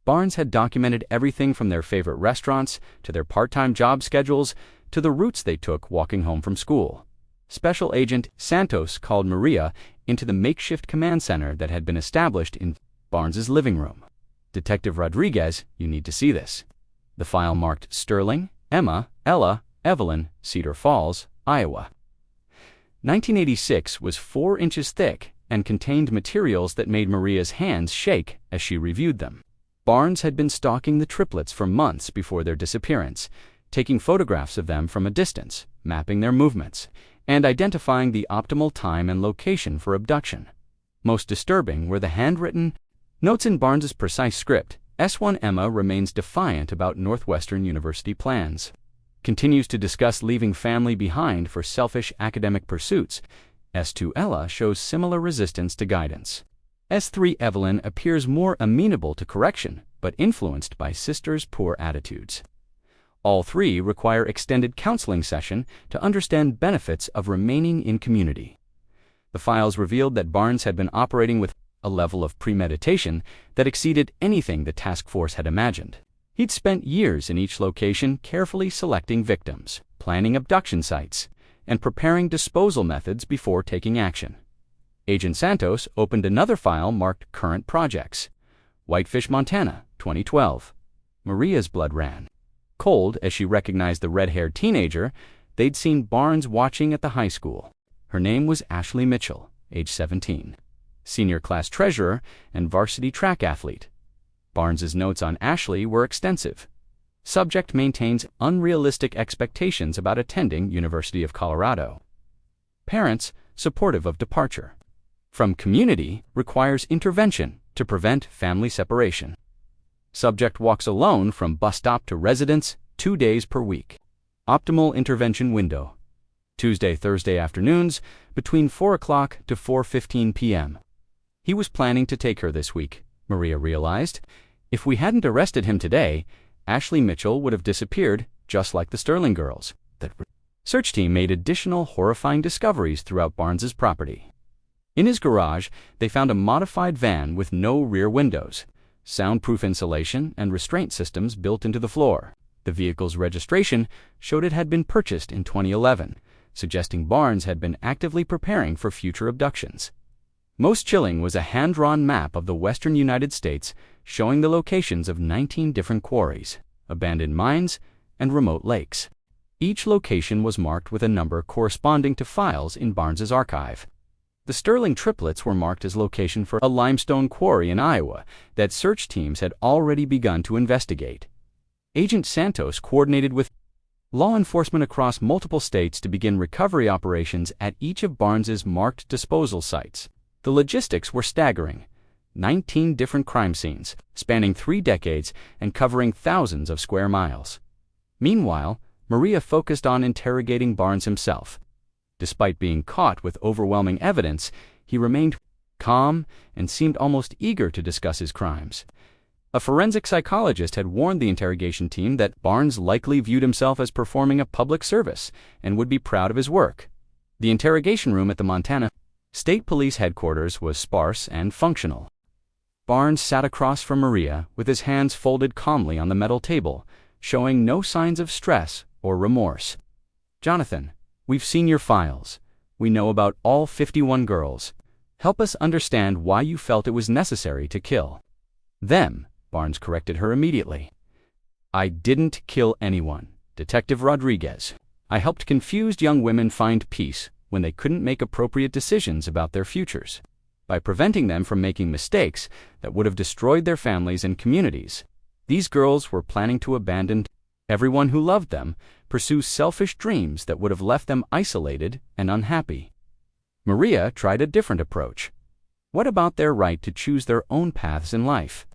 Barnes had documented everything from their favorite restaurants to their part-time job schedules to the routes they took walking home from school. Special Agent Santos called Maria into the makeshift command center that had been established in Barnes's living room. "Detective Rodriguez, you need to see this." The file marked Sterling, Emma, Ella, Evelyn, Cedar Falls, Iowa. 1986 was 4 inches thick and contained materials that made Maria's hands shake as she reviewed them. Barnes had been stalking the triplets for months before their disappearance, taking photographs of them from a distance, mapping their movements, and identifying the optimal time and location for abduction. Most disturbing were the handwritten notes in Barnes's precise script. S1 Emma remains defiant about Northwestern University plans. Continues to discuss leaving family behind for selfish academic pursuits. S2 Ella shows similar resistance to guidance. S3 Evelyn appears more amenable to correction, but influenced by sister's poor attitudes. All 3 require extended counseling session to understand benefits of remaining in community. The files revealed that Barnes had been operating with a level of premeditation that exceeded anything the task force had imagined. He'd spent years in each location carefully selecting victims, planning abduction sites, and preparing disposal methods before taking action. Agent Santos opened another file marked Current Projects. Whitefish, Montana, 2012. Maria's blood ran cold as she recognized the red-haired teenager they'd seen Barnes watching at the high school. Her name was Ashley Mitchell, age 17, senior class treasurer and varsity track athlete. Barnes's notes on Ashley were extensive. Subject maintains unrealistic expectations about attending University of Colorado. Parents supportive of departure. From community requires intervention to prevent family separation. Subject walks alone from bus stop to residence 2 days per week. Optimal intervention window: Tuesday, Thursday afternoons between 4 o'clock to 4:15 p.m. He was planning to take her this week, Maria realized. If we hadn't arrested him today, Ashley Mitchell would have disappeared just like the Sterling girls. The search team made additional horrifying discoveries throughout Barnes's property. In his garage, they found a modified van with no rear windows, soundproof insulation, and restraint systems built into the floor. The vehicle's registration showed it had been purchased in 2011, suggesting Barnes had been actively preparing for future abductions. Most chilling was a hand-drawn map of the western United States showing the locations of 19 different quarries, abandoned mines, and remote lakes. Each location was marked with a number corresponding to files in Barnes's archive. The Sterling Triplets were marked as location for a limestone quarry in Iowa that search teams had already begun to investigate. Agent Santos coordinated with law enforcement across multiple states to begin recovery operations at each of Barnes's marked disposal sites. The logistics were staggering: 19 different crime scenes, spanning 3 decades and covering thousands of square miles. Meanwhile, Maria focused on interrogating Barnes himself. Despite being caught with overwhelming evidence, he remained calm and seemed almost eager to discuss his crimes. A forensic psychologist had warned the interrogation team that Barnes likely viewed himself as performing a public service and would be proud of his work. The interrogation room at the Montana State Police headquarters was sparse and functional. Barnes sat across from Maria with his hands folded calmly on the metal table, showing no signs of stress or remorse. "Jonathan, we've seen your files. We know about all 51 girls. Help us understand why you felt it was necessary to kill them," Barnes corrected her immediately. "I didn't kill anyone, Detective Rodriguez. I helped confused young women find peace when they couldn't make appropriate decisions about their futures, by preventing them from making mistakes that would have destroyed their families and communities. These girls were planning to abandon everyone who loved them, pursue selfish dreams that would have left them isolated and unhappy." Maria tried a different approach. What about their right to choose their own paths in life?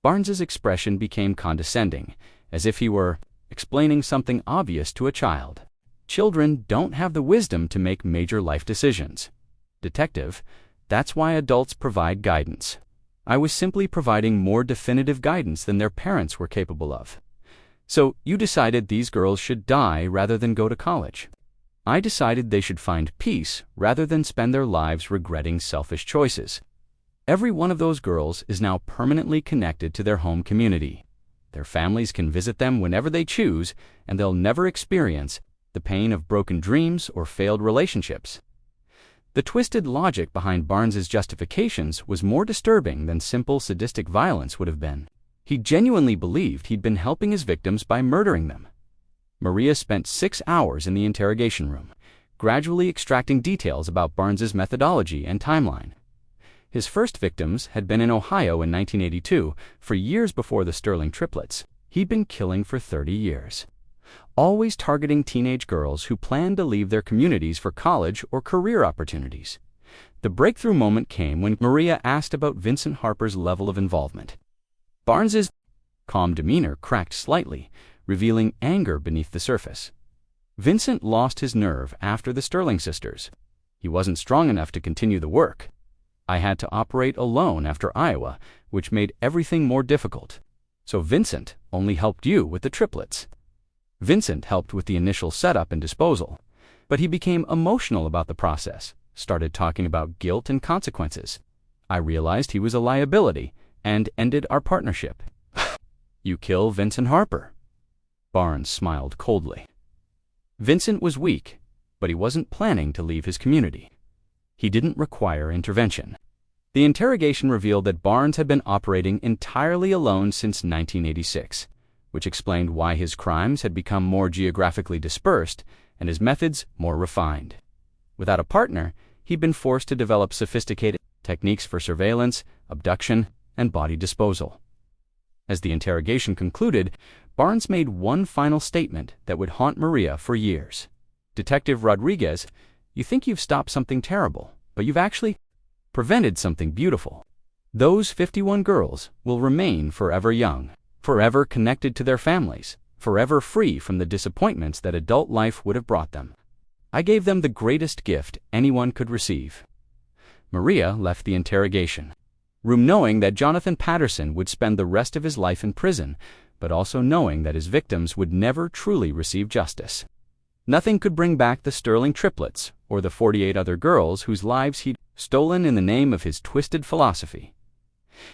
Barnes's expression became condescending, as if he were explaining something obvious to a child. Children don't have the wisdom to make major life decisions. Detective, that's why adults provide guidance. I was simply providing more definitive guidance than their parents were capable of. So you decided these girls should die rather than go to college. I decided they should find peace rather than spend their lives regretting selfish choices. Every one of those girls is now permanently connected to their home community. Their families can visit them whenever they choose, and they'll never experience the pain of broken dreams or failed relationships. The twisted logic behind Barnes's justifications was more disturbing than simple sadistic violence would have been. He genuinely believed he'd been helping his victims by murdering them. Maria spent 6 hours in the interrogation room, gradually extracting details about Barnes's methodology and timeline. His first victims had been in Ohio in 1982, for years before the Sterling Triplets. He'd been killing for 30 years. Always targeting teenage girls who planned to leave their communities for college or career opportunities. The breakthrough moment came when Maria asked about Vincent Harper's level of involvement. Barnes's calm demeanor cracked slightly, revealing anger beneath the surface. Vincent lost his nerve after the Sterling sisters. He wasn't strong enough to continue the work. I had to operate alone after Iowa, which made everything more difficult. So Vincent only helped you with the triplets. Vincent helped with the initial setup and disposal, but he became emotional about the process, started talking about guilt and consequences. I realized he was a liability and ended our partnership. You kill Vincent Harper. Barnes smiled coldly. Vincent was weak, but he wasn't planning to leave his community. He didn't require intervention. The interrogation revealed that Barnes had been operating entirely alone since 1986, which explained why his crimes had become more geographically dispersed and his methods more refined. Without a partner, he'd been forced to develop sophisticated techniques for surveillance, abduction, and body disposal. As the interrogation concluded, Barnes made one final statement that would haunt Maria for years. Detective Rodriguez, you think you've stopped something terrible, but you've actually prevented something beautiful. Those 51 girls will remain forever young, forever connected to their families, forever free from the disappointments that adult life would have brought them. I gave them the greatest gift anyone could receive. Maria left the interrogation room knowing that Jonathan Patterson would spend the rest of his life in prison, but also knowing that his victims would never truly receive justice. Nothing could bring back the Sterling Triplets or the 48 other girls whose lives he'd stolen in the name of his twisted philosophy.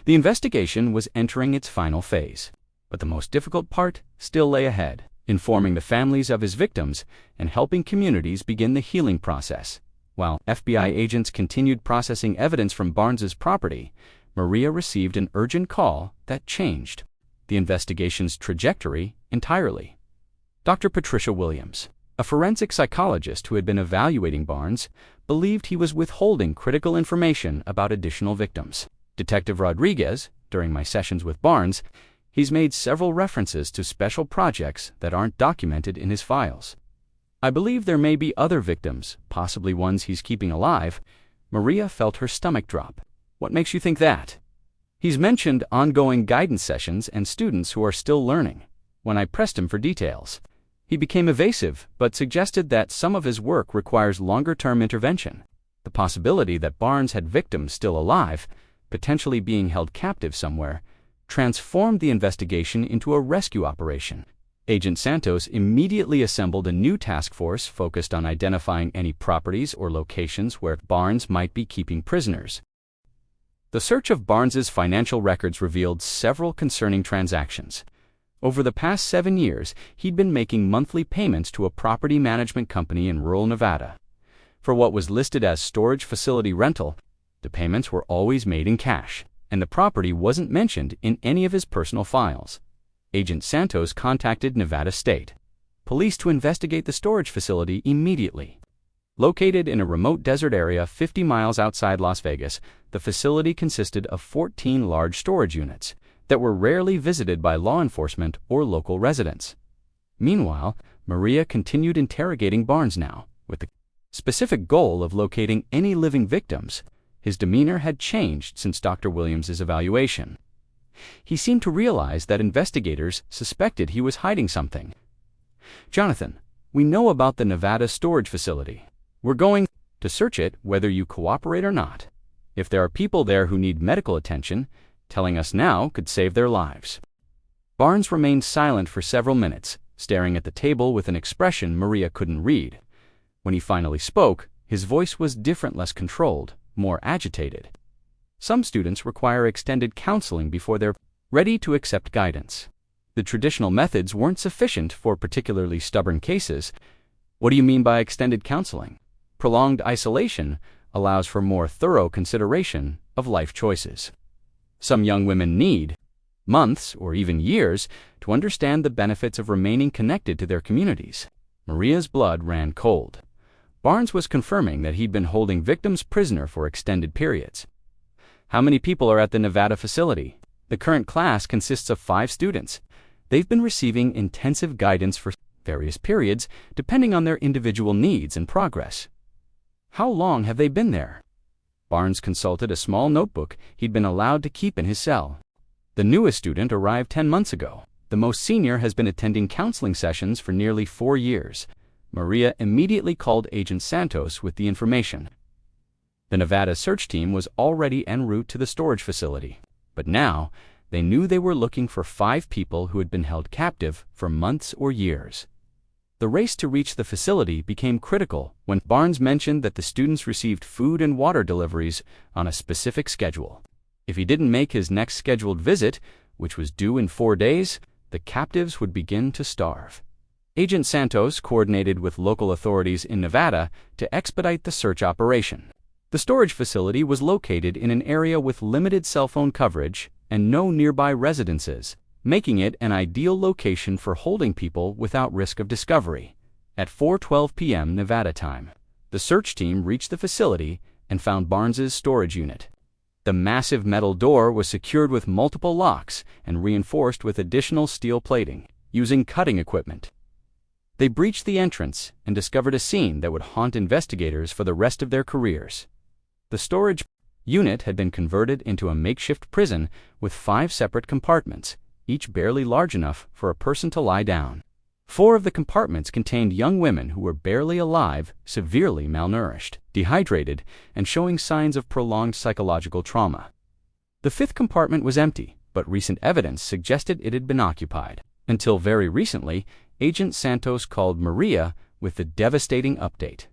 The investigation was entering its final phase, but the most difficult part still lay ahead, informing the families of his victims and helping communities begin the healing process. While FBI agents continued processing evidence from Barnes's property, Maria received an urgent call that changed the investigation's trajectory entirely. Dr. Patricia Williams, a forensic psychologist who had been evaluating Barnes, believed he was withholding critical information about additional victims. Detective Rodriguez, during my sessions with Barnes, he's made several references to special projects that aren't documented in his files. I believe there may be other victims, possibly ones he's keeping alive. Maria felt her stomach drop. What makes you think that? He's mentioned ongoing guidance sessions and students who are still learning. When I pressed him for details, he became evasive but suggested that some of his work requires longer-term intervention. The possibility that Barnes had victims still alive, potentially being held captive somewhere, transformed the investigation into a rescue operation. Agent Santos immediately assembled a new task force focused on identifying any properties or locations where Barnes might be keeping prisoners. The search of Barnes's financial records revealed several concerning transactions. Over the past 7 years, he'd been making monthly payments to a property management company in rural Nevada. For what was listed as storage facility rental, the payments were always made in cash, and the property wasn't mentioned in any of his personal files. Agent Santos contacted Nevada State Police to investigate the storage facility immediately. Located in a remote desert area 50 miles outside Las Vegas, the facility consisted of 14 large storage units that were rarely visited by law enforcement or local residents. Meanwhile, Maria continued interrogating Barnes now, with the specific goal of locating any living victims. His demeanor had changed since Dr. Williams' evaluation. He seemed to realize that investigators suspected he was hiding something. "Jonathan, we know about the Nevada storage facility. We're going to search it whether you cooperate or not. If there are people there who need medical attention, telling us now could save their lives." Barnes remained silent for several minutes, staring at the table with an expression Maria couldn't read. When he finally spoke, his voice was different, less controlled, more agitated. Some students require extended counseling before they're ready to accept guidance. The traditional methods weren't sufficient for particularly stubborn cases. "What do you mean by extended counseling?" "Prolonged isolation allows for more thorough consideration of life choices. Some young women need months or even years to understand the benefits of remaining connected to their communities." Maria's blood ran cold. Barnes was confirming that he'd been holding victims prisoner for extended periods. "How many people are at the Nevada facility?" "The current class consists of 5 students. They've been receiving intensive guidance for various periods, depending on their individual needs and progress." "How long have they been there?" Barnes consulted a small notebook he'd been allowed to keep in his cell. "The newest student arrived 10 months ago. The most senior has been attending counseling sessions for nearly 4 years. Maria immediately called Agent Santos with the information. The Nevada search team was already en route to the storage facility, but now they knew they were looking for 5 people who had been held captive for months or years. The race to reach the facility became critical when Barnes mentioned that the students received food and water deliveries on a specific schedule. If he didn't make his next scheduled visit, which was due in 4 days, the captives would begin to starve. Agent Santos coordinated with local authorities in Nevada to expedite the search operation. The storage facility was located in an area with limited cell phone coverage and no nearby residences, making it an ideal location for holding people without risk of discovery. At 4:12 p.m. Nevada time, the search team reached the facility and found Barnes's storage unit. The massive metal door was secured with multiple locks and reinforced with additional steel plating, using cutting equipment. They breached the entrance and discovered a scene that would haunt investigators for the rest of their careers. The storage unit had been converted into a makeshift prison with 5 separate compartments, each barely large enough for a person to lie down. 4 of the compartments contained young women who were barely alive, severely malnourished, dehydrated, and showing signs of prolonged psychological trauma. The 5th compartment was empty, but recent evidence suggested it had been occupied. Until very recently, Agent Santos called Maria with the devastating update.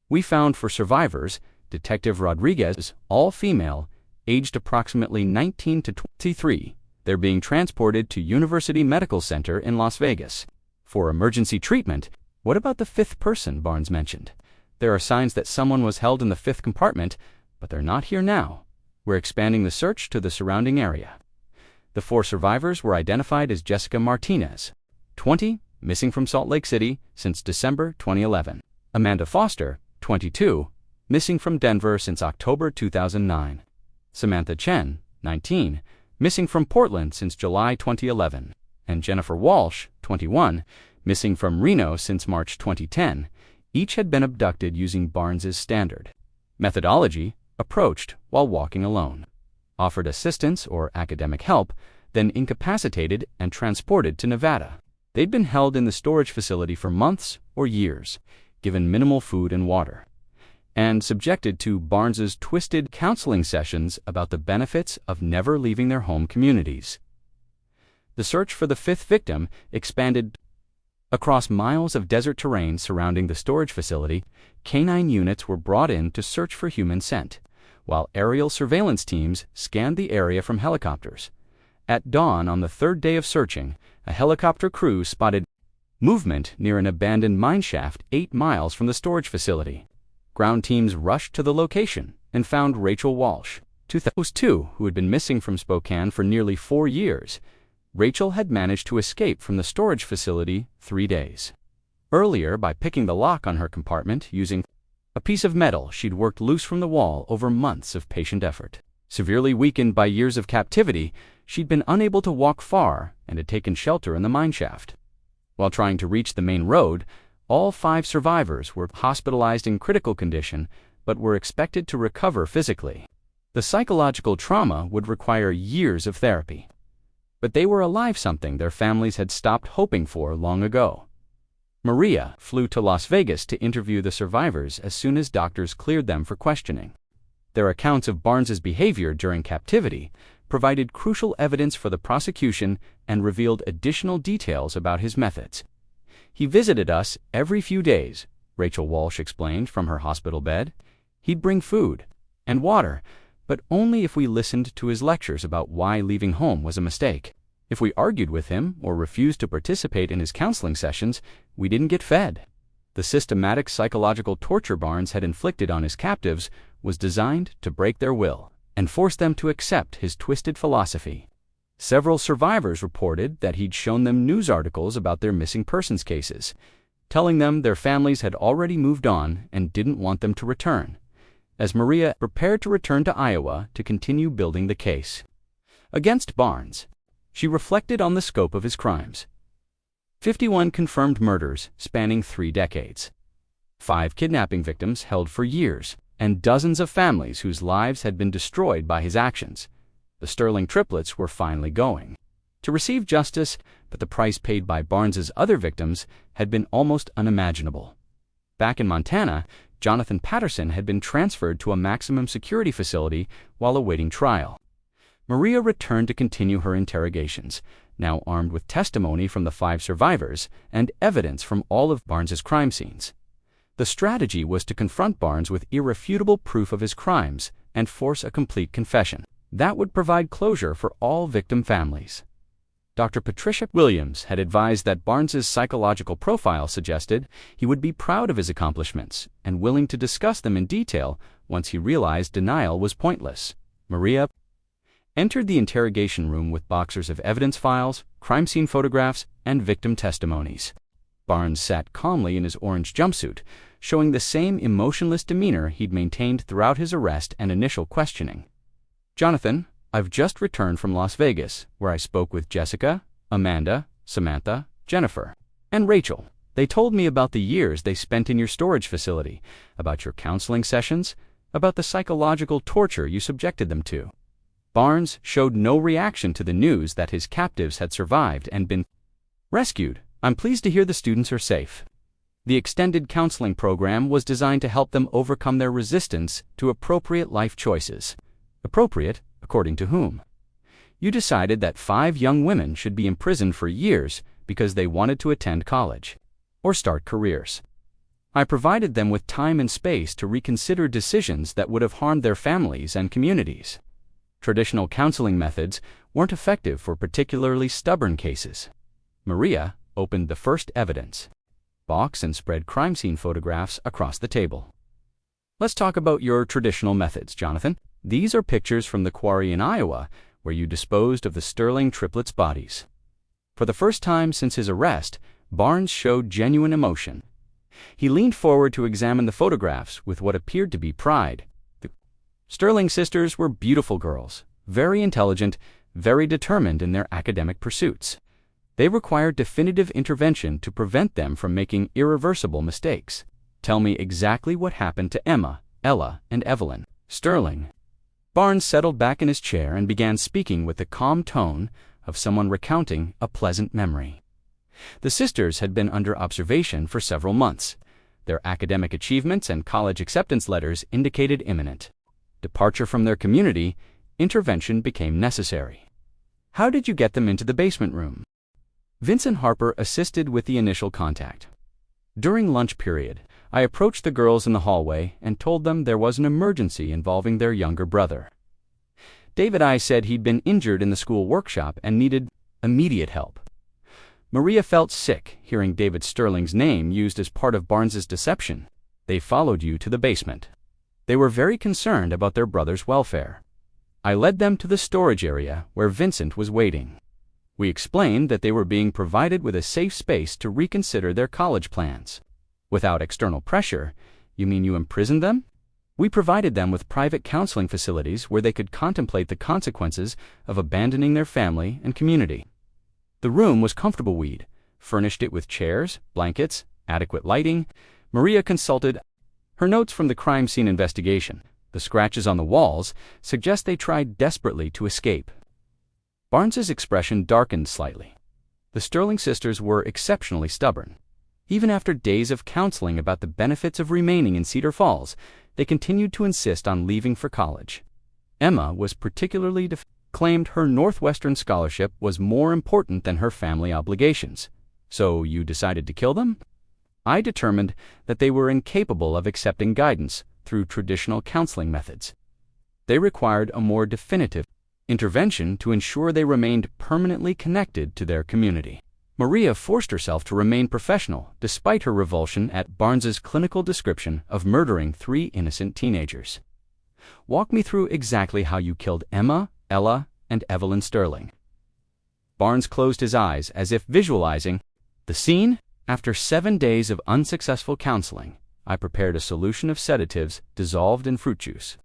"We found for survivors, Detective Rodriguez, all female, aged approximately 19 to 23. They're being transported to University Medical Center in Las Vegas for emergency treatment." "What about the 5th person?" Barnes mentioned. "There are signs that someone was held in the 5th compartment, but they're not here now. We're expanding the search to the surrounding area." The 4 survivors were identified as Jessica Martinez, 20, missing from Salt Lake City since December 2011. Amanda Foster, 22, missing from Denver since October 2009. Samantha Chen, 19, missing from Portland since July 2011. And Jennifer Walsh, 21, missing from Reno since March 2010. Each had been abducted using Barnes's standard methodology, approached while walking alone, offered assistance or academic help, then incapacitated and transported to Nevada. They'd been held in the storage facility for months or years, given minimal food and water, and subjected to Barnes's twisted counseling sessions about the benefits of never leaving their home communities. The search for the 5th victim expanded across miles of desert terrain surrounding the storage facility. Canine units were brought in to search for human scent, while aerial surveillance teams scanned the area from helicopters. At dawn on the 3rd day of searching, a helicopter crew spotted movement near an abandoned mineshaft 8 miles from the storage facility. Ground teams rushed to the location and found Rachel Walsh, 2, who had been missing from Spokane for nearly 4 years. Rachel had managed to escape from the storage facility 3 days earlier by picking the lock on her compartment using a piece of metal she'd worked loose from the wall over months of patient effort. Severely weakened by years of captivity, she'd been unable to walk far and had taken shelter in the mineshaft. While trying to reach the main road, all 5 survivors were hospitalized in critical condition but were expected to recover physically. The psychological trauma would require years of therapy. but they were alive, something their families had stopped hoping for long ago. Maria flew to Las Vegas to interview the survivors as soon as doctors cleared them for questioning. Their accounts of Barnes's behavior during captivity provided crucial evidence for the prosecution and revealed additional details about his methods. "He visited us every few days," Rachel Walsh explained from her hospital bed. "He'd bring food and water, but only if we listened to his lectures about why leaving home was a mistake. If we argued with him or refused to participate in his counseling sessions, we didn't get fed." The systematic psychological torture Barnes had inflicted on his captives was designed to break their will and force them to accept his twisted philosophy. Several survivors reported that he'd shown them news articles about their missing persons cases, telling them their families had already moved on and didn't want them to return, as Maria prepared to return to Iowa to continue building the case against Barnes. She reflected on the scope of his crimes. 51 confirmed murders spanning 3 decades, 5 kidnapping victims held for years, and dozens of families whose lives had been destroyed by his actions. The Sterling triplets were finally going to receive justice, but the price paid by Barnes's other victims had been almost unimaginable. Back in Montana, Jonathan Patterson had been transferred to a maximum security facility while awaiting trial. Maria returned to continue her interrogations, now armed with testimony from the 5 survivors and evidence from all of Barnes's crime scenes. The strategy was to confront Barnes with irrefutable proof of his crimes and force a complete confession. That would provide closure for all victim families. Dr. Patricia Williams had advised that Barnes's psychological profile suggested he would be proud of his accomplishments and willing to discuss them in detail once he realized denial was pointless. Maria entered the interrogation room with boxers of evidence files, crime scene photographs, and victim testimonies. Barnes sat calmly in his orange jumpsuit, showing the same emotionless demeanor he'd maintained throughout his arrest and initial questioning. "Jonathan, I've just returned from Las Vegas, where I spoke with Jessica, Amanda, Samantha, Jennifer, and Rachel. They told me about the years they spent in your storage facility, about your counseling sessions, about the psychological torture you subjected them to." Barnes showed no reaction to the news that his captives had survived and been rescued. "I'm pleased to hear the students are safe. The extended counseling program was designed to help them overcome their resistance to appropriate life choices." Appropriate, according to whom? "You decided that 5 young women should be imprisoned for years because they wanted to attend college or start careers. I provided them with time and space to reconsider decisions that would have harmed their families and communities. Traditional counseling methods weren't effective for particularly stubborn cases." Maria opened the first evidence box and spread crime scene photographs across the table. "Let's talk about your traditional methods, Jonathan. These are pictures from the quarry in Iowa where you disposed of the Sterling triplets' bodies." For the first time since his arrest, Barnes showed genuine emotion. He leaned forward to examine the photographs with what appeared to be pride. The Sterling sisters were beautiful girls, very intelligent, very determined in their academic pursuits. They required definitive intervention to prevent them from making irreversible mistakes. "Tell me exactly what happened to Emma, Ella, and Evelyn Sterling." Barnes settled back in his chair and began speaking with the calm tone of someone recounting a pleasant memory. The sisters had been under observation for several months. Their academic achievements and college acceptance letters indicated imminent departure from their community. Intervention became necessary. "How did you get them into the basement room?" Vincent Harper assisted with the initial contact. "During lunch period, I approached the girls in the hallway and told them there was an emergency involving their younger brother. David I said he'd been injured in the school workshop and needed immediate help." Maria felt sick hearing David Sterling's name used as part of Barnes's deception. "They followed you to the basement. They were very concerned about their brother's welfare. I led them to the storage area where Vincent was waiting. We explained that they were being provided with a safe space to reconsider their college plans." "Without external pressure, you mean you imprisoned them?" "We provided them with private counseling facilities where they could contemplate the consequences of abandoning their family and community. The room was comfortable. We'd furnished it with chairs, blankets, adequate lighting." Maria consulted her notes from the crime scene investigation. The scratches on the walls suggest they tried desperately to escape. Barnes's expression darkened slightly. The Sterling sisters were exceptionally stubborn. Even after days of counseling about the benefits of remaining in Cedar Falls, they continued to insist on leaving for college. Emma was particularly claimed her Northwestern scholarship was more important than her family obligations. So you decided to kill them? I determined that they were incapable of accepting guidance through traditional counseling methods. They required a more definitive intervention to ensure they remained permanently connected to their community. Maria forced herself to remain professional despite her revulsion at Barnes's clinical description of murdering 3 innocent teenagers. Walk me through exactly how you killed Emma, Ella, and Evelyn Sterling. Barnes closed his eyes as if visualizing the scene. After 7 days of unsuccessful counseling, I prepared a solution of sedatives dissolved in fruit juice.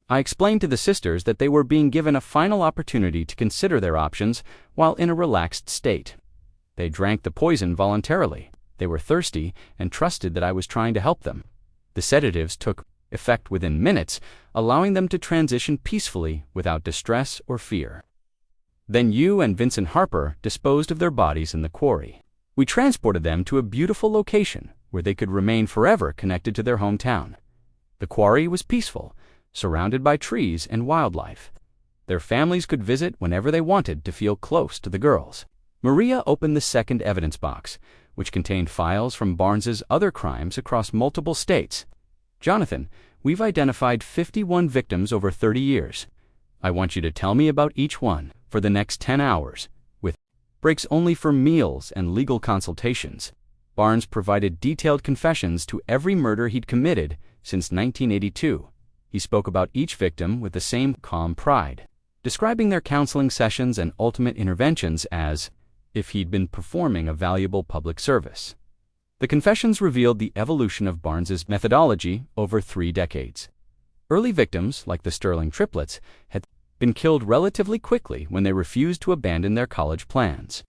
I explained to the sisters that they were being given a final opportunity to consider their options while in a relaxed state. They drank the poison voluntarily. They were thirsty and trusted that I was trying to help them. The sedatives took effect within minutes, allowing them to transition peacefully without distress or fear. Then you and Vincent Harper disposed of their bodies in the quarry. We transported them to a beautiful location where they could remain forever connected to their hometown. The quarry was peaceful, surrounded by trees and wildlife. Their families could visit whenever they wanted to feel close to the girls. Maria opened the second evidence box, which contained files from Barnes's other crimes across multiple states. Jonathan, we've identified 51 victims over 30 years. I want you to tell me about each one for the next 10 hours, with breaks only for meals and legal consultations. Barnes provided detailed confessions to every murder he'd committed since 1982. He spoke about each victim with the same calm pride, describing their counseling sessions and ultimate interventions as if he'd been performing a valuable public service. The confessions revealed the evolution of Barnes's methodology over 3 decades. Early victims, like the Sterling triplets, had been killed relatively quickly when they refused to abandon their college plans.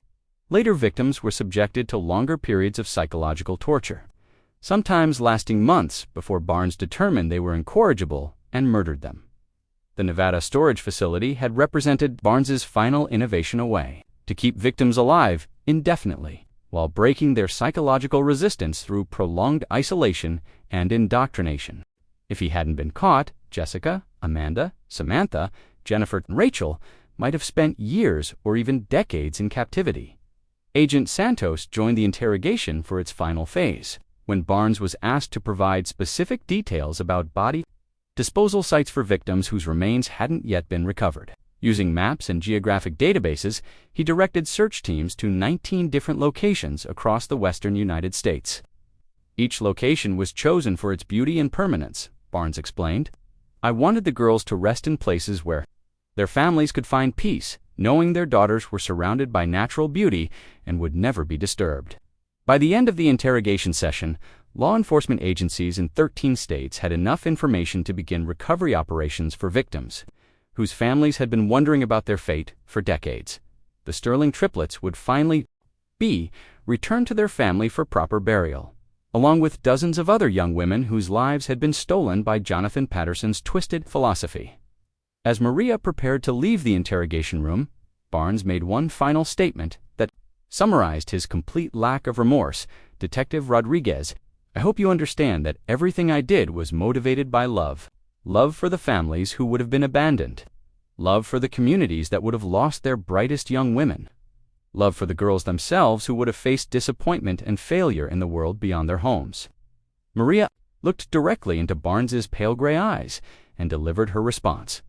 Later victims were subjected to longer periods of psychological torture, sometimes lasting months before Barnes determined they were incorrigible and murdered them. The Nevada storage facility had represented Barnes's final innovation, a way to keep victims alive indefinitely while breaking their psychological resistance through prolonged isolation and indoctrination. If he hadn't been caught, Jessica, Amanda, Samantha, Jennifer, and Rachel might have spent years or even decades in captivity. Agent Santos joined the interrogation for its final phase, when Barnes was asked to provide specific details about body disposal sites for victims whose remains hadn't yet been recovered. Using maps and geographic databases, he directed search teams to 19 different locations across the western United States. Each location was chosen for its beauty and permanence, Barnes explained. I wanted the girls to rest in places where their families could find peace, knowing their daughters were surrounded by natural beauty and would never be disturbed. By the end of the interrogation session, law enforcement agencies in 13 states had enough information to begin recovery operations for victims whose families had been wondering about their fate for decades. The Sterling triplets would finally be returned to their family for proper burial, along with dozens of other young women whose lives had been stolen by Jonathan Patterson's twisted philosophy. As Maria prepared to leave the interrogation room, Barnes made one final statement that summarized his complete lack of remorse. Detective Rodriguez, I hope you understand that everything I did was motivated by love. Love for the families who would have been abandoned. Love for the communities that would have lost their brightest young women. Love for the girls themselves who would have faced disappointment and failure in the world beyond their homes. Maria looked directly into Barnes's pale gray eyes and delivered her response.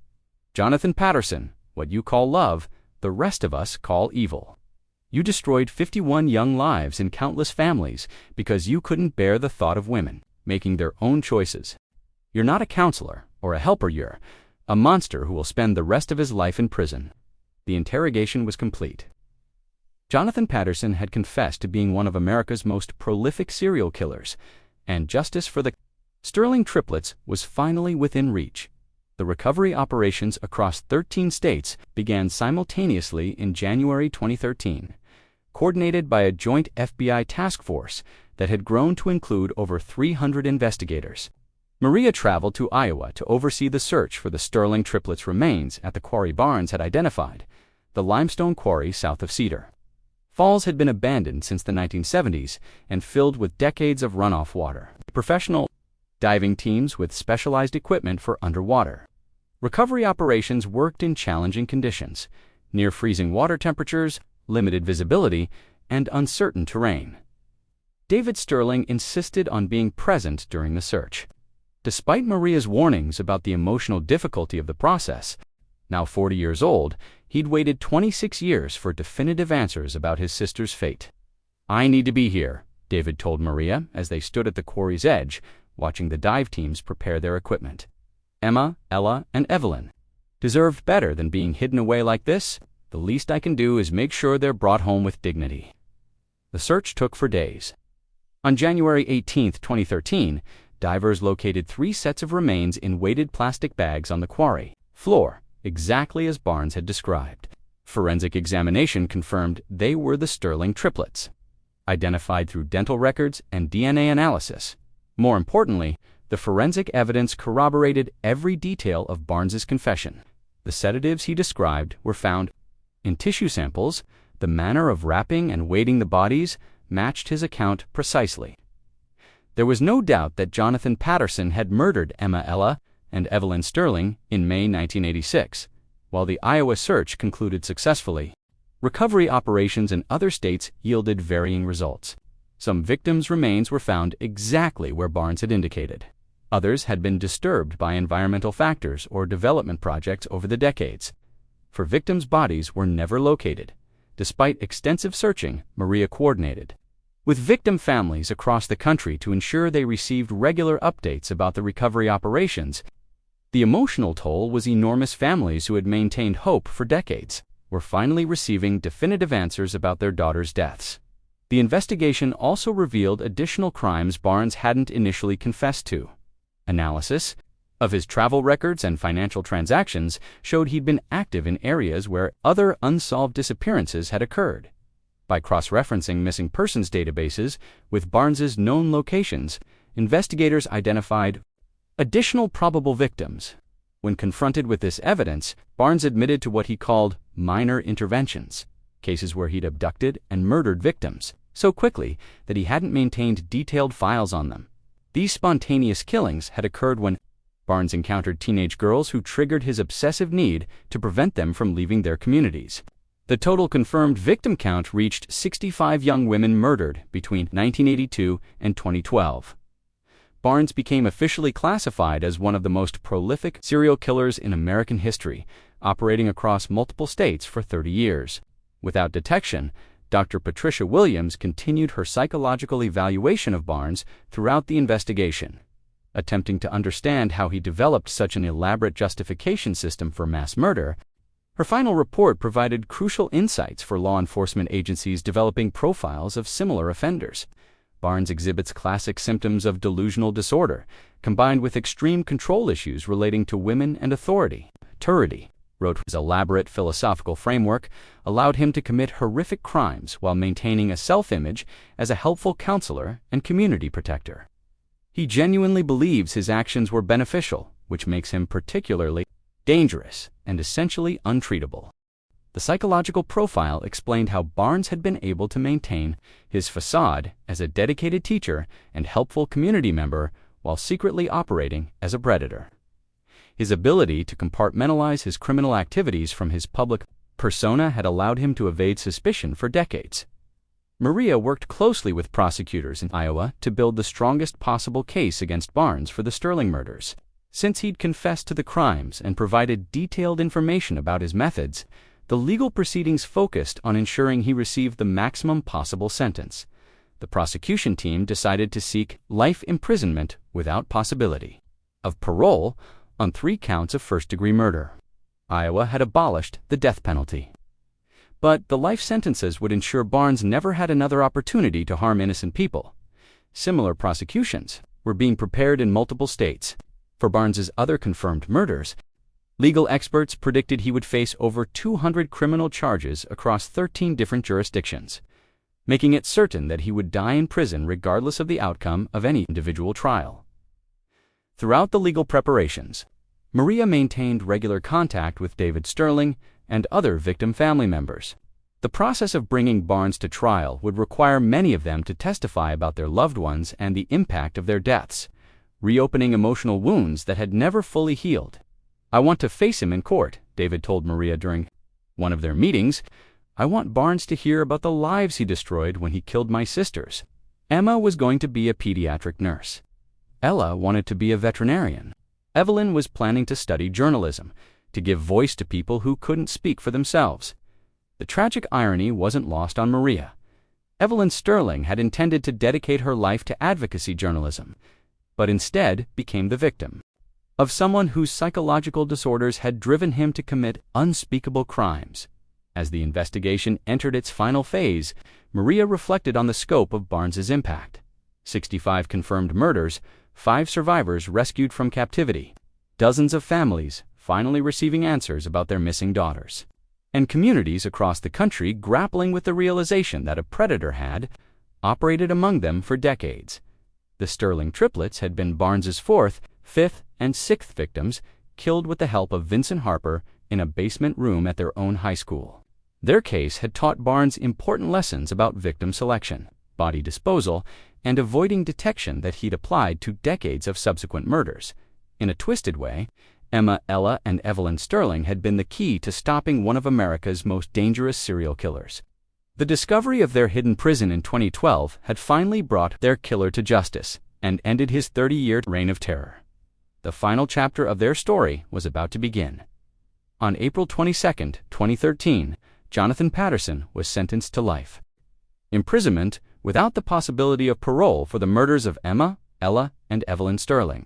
Jonathan Patterson, what you call love, the rest of us call evil. You destroyed 51 young lives and countless families because you couldn't bear the thought of women making their own choices. You're not a counselor or a helper, you're a monster who will spend the rest of his life in prison. The interrogation was complete. Jonathan Patterson had confessed to being one of America's most prolific serial killers, and justice for the Sterling triplets was finally within reach. The recovery operations across 13 states began simultaneously in January 2013, coordinated by a joint FBI task force that had grown to include over 300 investigators. Maria traveled to Iowa to oversee the search for the Sterling triplets' remains at the quarry Barnes had identified. the limestone quarry south of Cedar Falls had been abandoned since the 1970s and filled with decades of runoff water. Professional diving teams with specialized equipment for underwater recovery operations worked in challenging conditions, near freezing water temperatures, limited visibility, and uncertain terrain. David Sterling insisted on being present during the search. Despite Maria's warnings about the emotional difficulty of the process, now 40 years old, he'd waited 26 years for definitive answers about his sister's fate. "I need to be here," David told Maria as they stood at the quarry's edge, watching the dive teams prepare their equipment. "Emma, Ella, and Evelyn deserved better than being hidden away like this. The least I can do is make sure they're brought home with dignity." The search took for days. On January 18, 2013, divers located 3 sets of remains in weighted plastic bags on the quarry floor, exactly as Barnes had described. Forensic examination confirmed they were the Sterling triplets, identified through dental records and DNA analysis. More importantly, the forensic evidence corroborated every detail of Barnes's confession. The sedatives he described were found in tissue samples. The manner of wrapping and weighting the bodies matched his account precisely. There was no doubt that Jonathan Patterson had murdered Emma, Ella, and Evelyn Sterling in May 1986. While the Iowa search concluded successfully, recovery operations in other states yielded varying results. Some victims' remains were found exactly where Barnes had indicated. Others had been disturbed by environmental factors or development projects over the decades. For victims' bodies were never located. Despite extensive searching, Maria coordinated with victim families across the country to ensure they received regular updates about the recovery operations. The emotional toll was enormous. Families who had maintained hope for decades were finally receiving definitive answers about their daughters' deaths. The investigation also revealed additional crimes Barnes hadn't initially confessed to. Analysis of his travel records and financial transactions showed he'd been active in areas where other unsolved disappearances had occurred. By cross-referencing missing persons databases with Barnes's known locations, investigators identified additional probable victims. When confronted with this evidence, Barnes admitted to what he called minor interventions, cases where he'd abducted and murdered victims so quickly that he hadn't maintained detailed files on them. These spontaneous killings had occurred when Barnes encountered teenage girls who triggered his obsessive need to prevent them from leaving their communities. The total confirmed victim count reached 65 young women murdered between 1982 and 2012. Barnes became officially classified as one of the most prolific serial killers in American history, operating across multiple states for 30 years. Without detection, Dr. Patricia Williams continued her psychological evaluation of Barnes throughout the investigation. Attempting to understand how he developed such an elaborate justification system for mass murder, her final report provided crucial insights for law enforcement agencies developing profiles of similar offenders. Barnes exhibits classic symptoms of delusional disorder, combined with extreme control issues relating to women and authority. Turiddy wrote his elaborate philosophical framework allowed him to commit horrific crimes while maintaining a self-image as a helpful counselor and community protector. He genuinely believes his actions were beneficial, which makes him particularly dangerous and essentially untreatable. The psychological profile explained how Barnes had been able to maintain his facade as a dedicated teacher and helpful community member while secretly operating as a predator. His ability to compartmentalize his criminal activities from his public persona had allowed him to evade suspicion for decades. Maria worked closely with prosecutors in Iowa to build the strongest possible case against Barnes for the Sterling murders. Since he'd confessed to the crimes and provided detailed information about his methods, the legal proceedings focused on ensuring he received the maximum possible sentence. The prosecution team decided to seek life imprisonment without possibility of parole on 3 counts of first-degree murder. Iowa had abolished the death penalty. But the life sentences would ensure Barnes never had another opportunity to harm innocent people. Similar prosecutions were being prepared in multiple states. For Barnes's other confirmed murders, legal experts predicted he would face over 200 criminal charges across 13 different jurisdictions, making it certain that he would die in prison regardless of the outcome of any individual trial. Throughout the legal preparations, Maria maintained regular contact with David Sterling and other victim family members. The process of bringing Barnes to trial would require many of them to testify about their loved ones and the impact of their deaths, reopening emotional wounds that had never fully healed. "I want to face him in court," David told Maria during one of their meetings. "I want Barnes to hear about the lives he destroyed when he killed my sisters." Emma was going to be a pediatric nurse. Ella wanted to be a veterinarian. Evelyn was planning to study journalism, to give voice to people who couldn't speak for themselves. The tragic irony wasn't lost on Maria. Evelyn Sterling had intended to dedicate her life to advocacy journalism, but instead became the victim of someone whose psychological disorders had driven him to commit unspeakable crimes. As the investigation entered its final phase, Maria reflected on the scope of Barnes's impact. 65 confirmed murders, 5 survivors rescued from captivity, dozens of families finally receiving answers about their missing daughters, and communities across the country grappling with the realization that a predator had operated among them for decades. The Sterling triplets had been Barnes's 4th, 5th, and 6th victims, killed with the help of Vincent Harper in a basement room at their own high school. Their case had taught Barnes important lessons about victim selection, body disposal, and avoiding detection that he'd applied to decades of subsequent murders. In a twisted way, Emma, Ella, and Evelyn Sterling had been the key to stopping one of America's most dangerous serial killers. The discovery of their hidden prison in 2012 had finally brought their killer to justice and ended his 30-year reign of terror. The final chapter of their story was about to begin. On April 22, 2013, Jonathan Patterson was sentenced to life. Imprisonment without the possibility of parole for the murders of Emma, Ella, and Evelyn Sterling.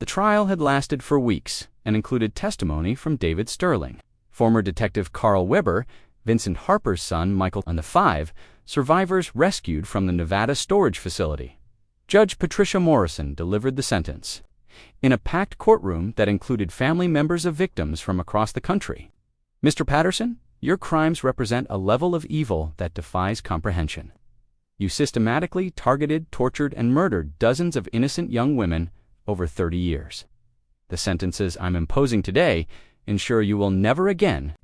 The trial had lasted for weeks and included testimony from David Sterling, former Detective Carl Weber, Vincent Harper's son Michael, and the 5 survivors rescued from the Nevada storage facility. Judge Patricia Morrison delivered the sentence in a packed courtroom that included family members of victims from across the country. "Mr. Patterson, your crimes represent a level of evil that defies comprehension. You systematically targeted, tortured, and murdered dozens of innocent young women over 30 years. The sentences I'm imposing today ensure you will never again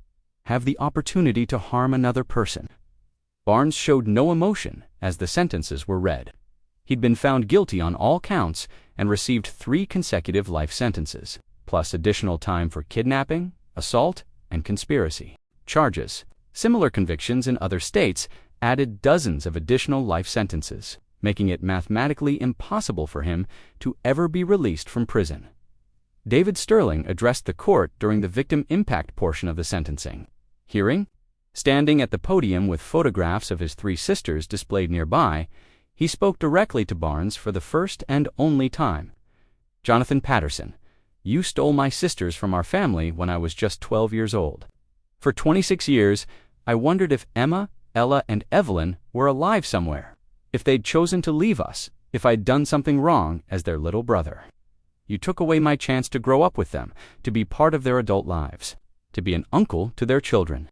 have the opportunity to harm another person." Barnes showed no emotion as the sentences were read. He'd been found guilty on all counts and received 3 consecutive life sentences, plus additional time for kidnapping, assault, and conspiracy charges. Similar convictions in other states added dozens of additional life sentences, making it mathematically impossible for him to ever be released from prison. David Sterling addressed the court during the victim impact portion of the sentencing hearing. Standing at the podium with photographs of his 3 sisters displayed nearby, he spoke directly to Barnes for the first and only time. "Jonathan Patterson, you stole my sisters from our family when I was just 12 years old. For 26 years, I wondered if Emma, Ella, and Evelyn were alive somewhere, if they'd chosen to leave us, if I'd done something wrong as their little brother. You took away my chance to grow up with them, to be part of their adult lives, to be an uncle to their children."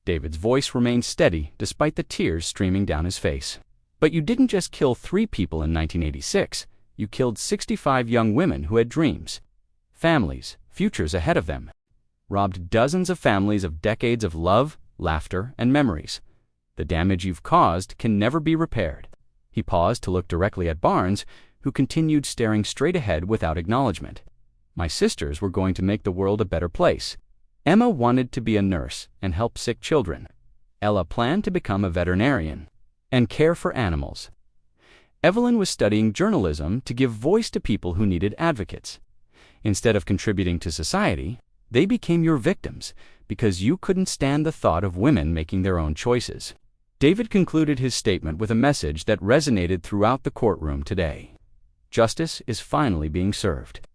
David's voice remained steady despite the tears streaming down his face. "But you didn't just kill 3 people in 1986. You killed 65 young women who had dreams, families, futures ahead of them. Robbed dozens of families of decades of love, laughter, and memories. The damage you've caused can never be repaired." He paused to look directly at Barnes, who continued staring straight ahead without acknowledgement. "My sisters were going to make the world a better place. Emma wanted to be a nurse and help sick children. Ella planned to become a veterinarian and care for animals. Evelyn was studying journalism to give voice to people who needed advocates. Instead of contributing to society, they became your victims because you couldn't stand the thought of women making their own choices." David concluded his statement with a message that resonated throughout the courtroom today. Justice is finally being served.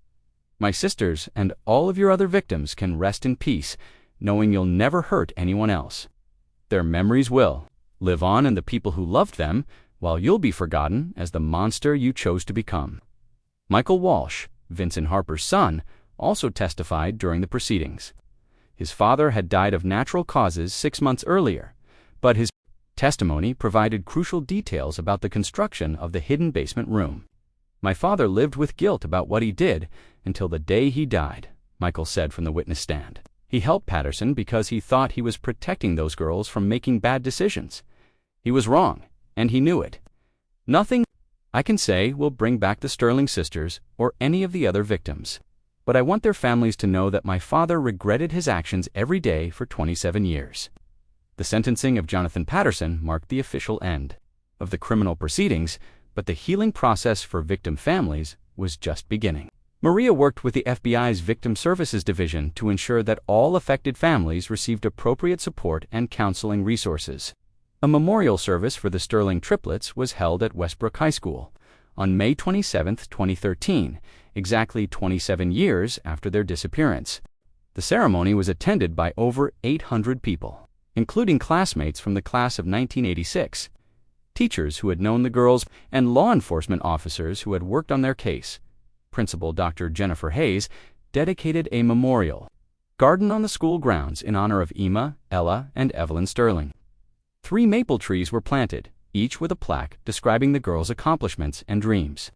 My sisters and all of your other victims can rest in peace, knowing you'll never hurt anyone else. Their memories will live on in the people who loved them, while you'll be forgotten as the monster you chose to become. Michael Walsh, Vincent Harper's son, also testified during the proceedings. His father had died of natural causes 6 months earlier, but his testimony provided crucial details about the construction of the hidden basement room. My father lived with guilt about what he did until the day he died, Michael said from the witness stand. He helped Patterson because he thought he was protecting those girls from making bad decisions. He was wrong, and he knew it. Nothing I can say will bring back the Sterling sisters or any of the other victims. But I want their families to know that my father regretted his actions every day for 27 years. The sentencing of Jonathan Patterson marked the official end of the criminal proceedings, but the healing process for victim families was just beginning. Maria worked with the FBI's Victim Services Division to ensure that all affected families received appropriate support and counseling resources. A memorial service for the Sterling triplets was held at Westbrook High School on May 27, 2013, exactly 27 years after their disappearance. The ceremony was attended by over 800 people, including classmates from the class of 1986, teachers who had known the girls, and law enforcement officers who had worked on their case. Principal Dr. Jennifer Hayes dedicated a memorial garden on the school grounds in honor of Emma, Ella, and Evelyn Sterling. 3 maple trees were planted, each with a plaque describing the girls' accomplishments and dreams.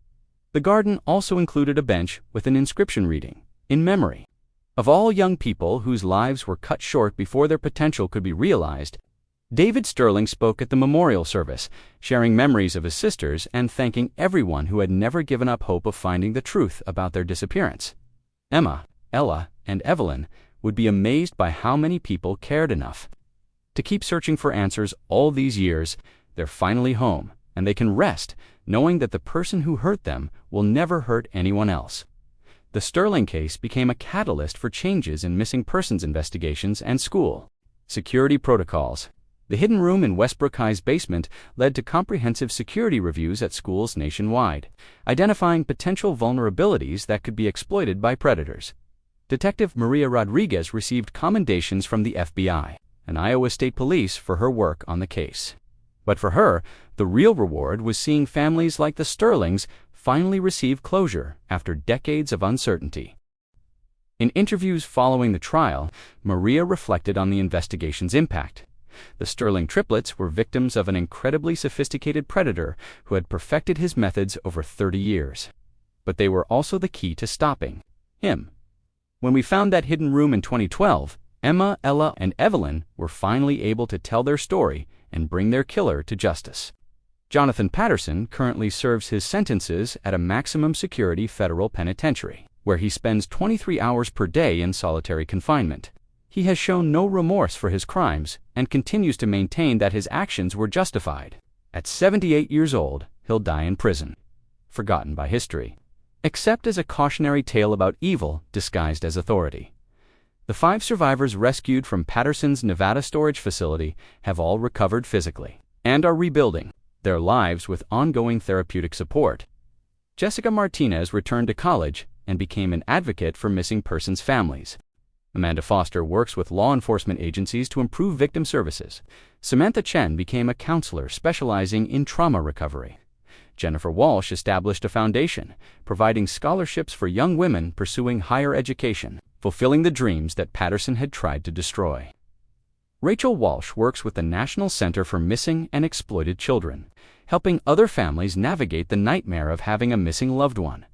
The garden also included a bench with an inscription reading, "In memory of all young people whose lives were cut short before their potential could be realized." David Sterling spoke at the memorial service, sharing memories of his sisters and thanking everyone who had never given up hope of finding the truth about their disappearance. Emma, Ella, and Evelyn would be amazed by how many people cared enough to keep searching for answers all these years. They're finally home, and they can rest knowing that the person who hurt them will never hurt anyone else. The Sterling case became a catalyst for changes in missing persons investigations and school security protocols. The hidden room in Westbrook High's basement led to comprehensive security reviews at schools nationwide, identifying potential vulnerabilities that could be exploited by predators. Detective Maria Rodriguez received commendations from the FBI and Iowa State Police for her work on the case. But for her, the real reward was seeing families like the Sterlings finally receive closure after decades of uncertainty. In interviews following the trial, Maria reflected on the investigation's impact. The Sterling triplets were victims of an incredibly sophisticated predator who had perfected his methods over 30 years. But they were also the key to stopping him. When we found that hidden room in 2012, Emma, Ella, and Evelyn were finally able to tell their story and bring their killer to justice. Jonathan Patterson currently serves his sentences at a maximum security federal penitentiary, where he spends 23 hours per day in solitary confinement. He has shown no remorse for his crimes and continues to maintain that his actions were justified. At 78 years old, he'll die in prison, forgotten by history, except as a cautionary tale about evil disguised as authority. The 5 survivors rescued from Patterson's Nevada storage facility have all recovered physically and are rebuilding their lives with ongoing therapeutic support. Jessica Martinez returned to college and became an advocate for missing persons' families. Amanda Foster works with law enforcement agencies to improve victim services. Samantha Chen became a counselor specializing in trauma recovery. Jennifer Walsh established a foundation, providing scholarships for young women pursuing higher education, fulfilling the dreams that Patterson had tried to destroy. Rachel Walsh works with the National Center for Missing and Exploited Children, helping other families navigate the nightmare of having a missing loved one.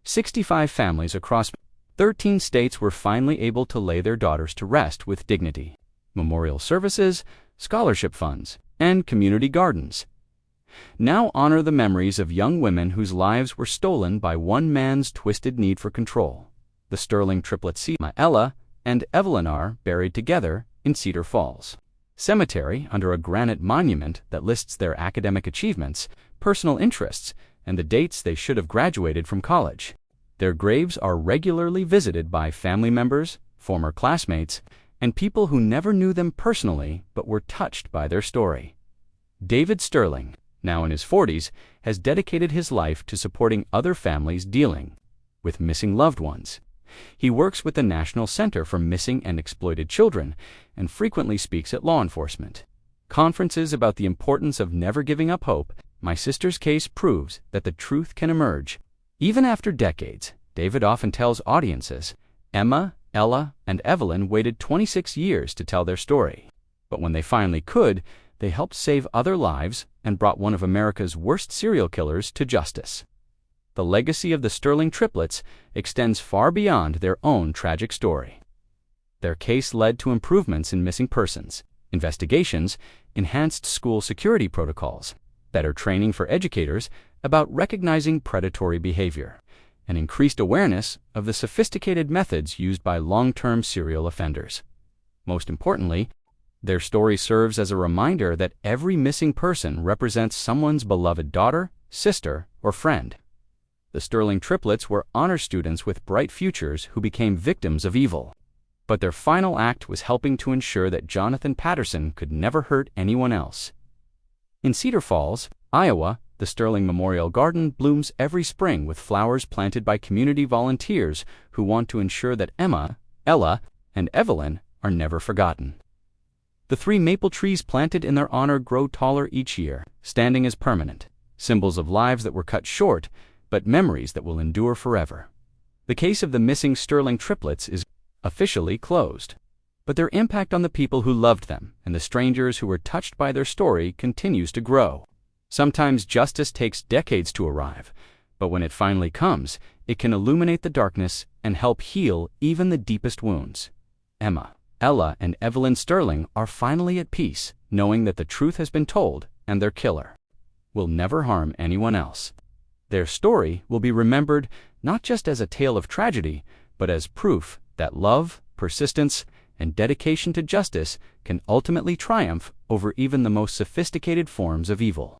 65 families across 13 states were finally able to lay their daughters to rest with dignity. Memorial services, scholarship funds, and community gardens now honor the memories of young women whose lives were stolen by one man's twisted need for control. The Sterling triplets Emma, Ella, and Evelyn are buried together in Cedar Falls Cemetery under a granite monument that lists their academic achievements, personal interests, and the dates they should have graduated from college. Their graves are regularly visited by family members, former classmates, and people who never knew them personally but were touched by their story. David Sterling, now in his 40s, has dedicated his life to supporting other families dealing with missing loved ones. He works with the National Center for Missing and Exploited Children and frequently speaks at law enforcement conferences about the importance of never giving up hope. My sister's case proves that the truth can emerge. Even after decades, David often tells audiences, Emma, Ella, and Evelyn waited 26 years to tell their story. But when they finally could, they helped save other lives and brought one of America's worst serial killers to justice. The legacy of the Sterling triplets extends far beyond their own tragic story. Their case led to improvements in missing persons investigations, enhanced school security protocols, better training for educators about recognizing predatory behavior, and increased awareness of the sophisticated methods used by long-term serial offenders. Most importantly, their story serves as a reminder that every missing person represents someone's beloved daughter, sister, or friend. The Sterling triplets were honor students with bright futures who became victims of evil. But their final act was helping to ensure that Jonathan Patterson could never hurt anyone else. In Cedar Falls, Iowa, the Sterling Memorial Garden blooms every spring with flowers planted by community volunteers who want to ensure that Emma, Ella, and Evelyn are never forgotten. The 3 maple trees planted in their honor grow taller each year, standing as permanent, symbols of lives that were cut short, but memories that will endure forever. The case of the missing Sterling triplets is officially closed, but their impact on the people who loved them and the strangers who were touched by their story continues to grow. Sometimes justice takes decades to arrive, but when it finally comes, it can illuminate the darkness and help heal even the deepest wounds. Emma, Ella, and Evelyn Sterling are finally at peace, knowing that the truth has been told and their killer will never harm anyone else. Their story will be remembered not just as a tale of tragedy, but as proof that love, persistence, and dedication to justice can ultimately triumph over even the most sophisticated forms of evil.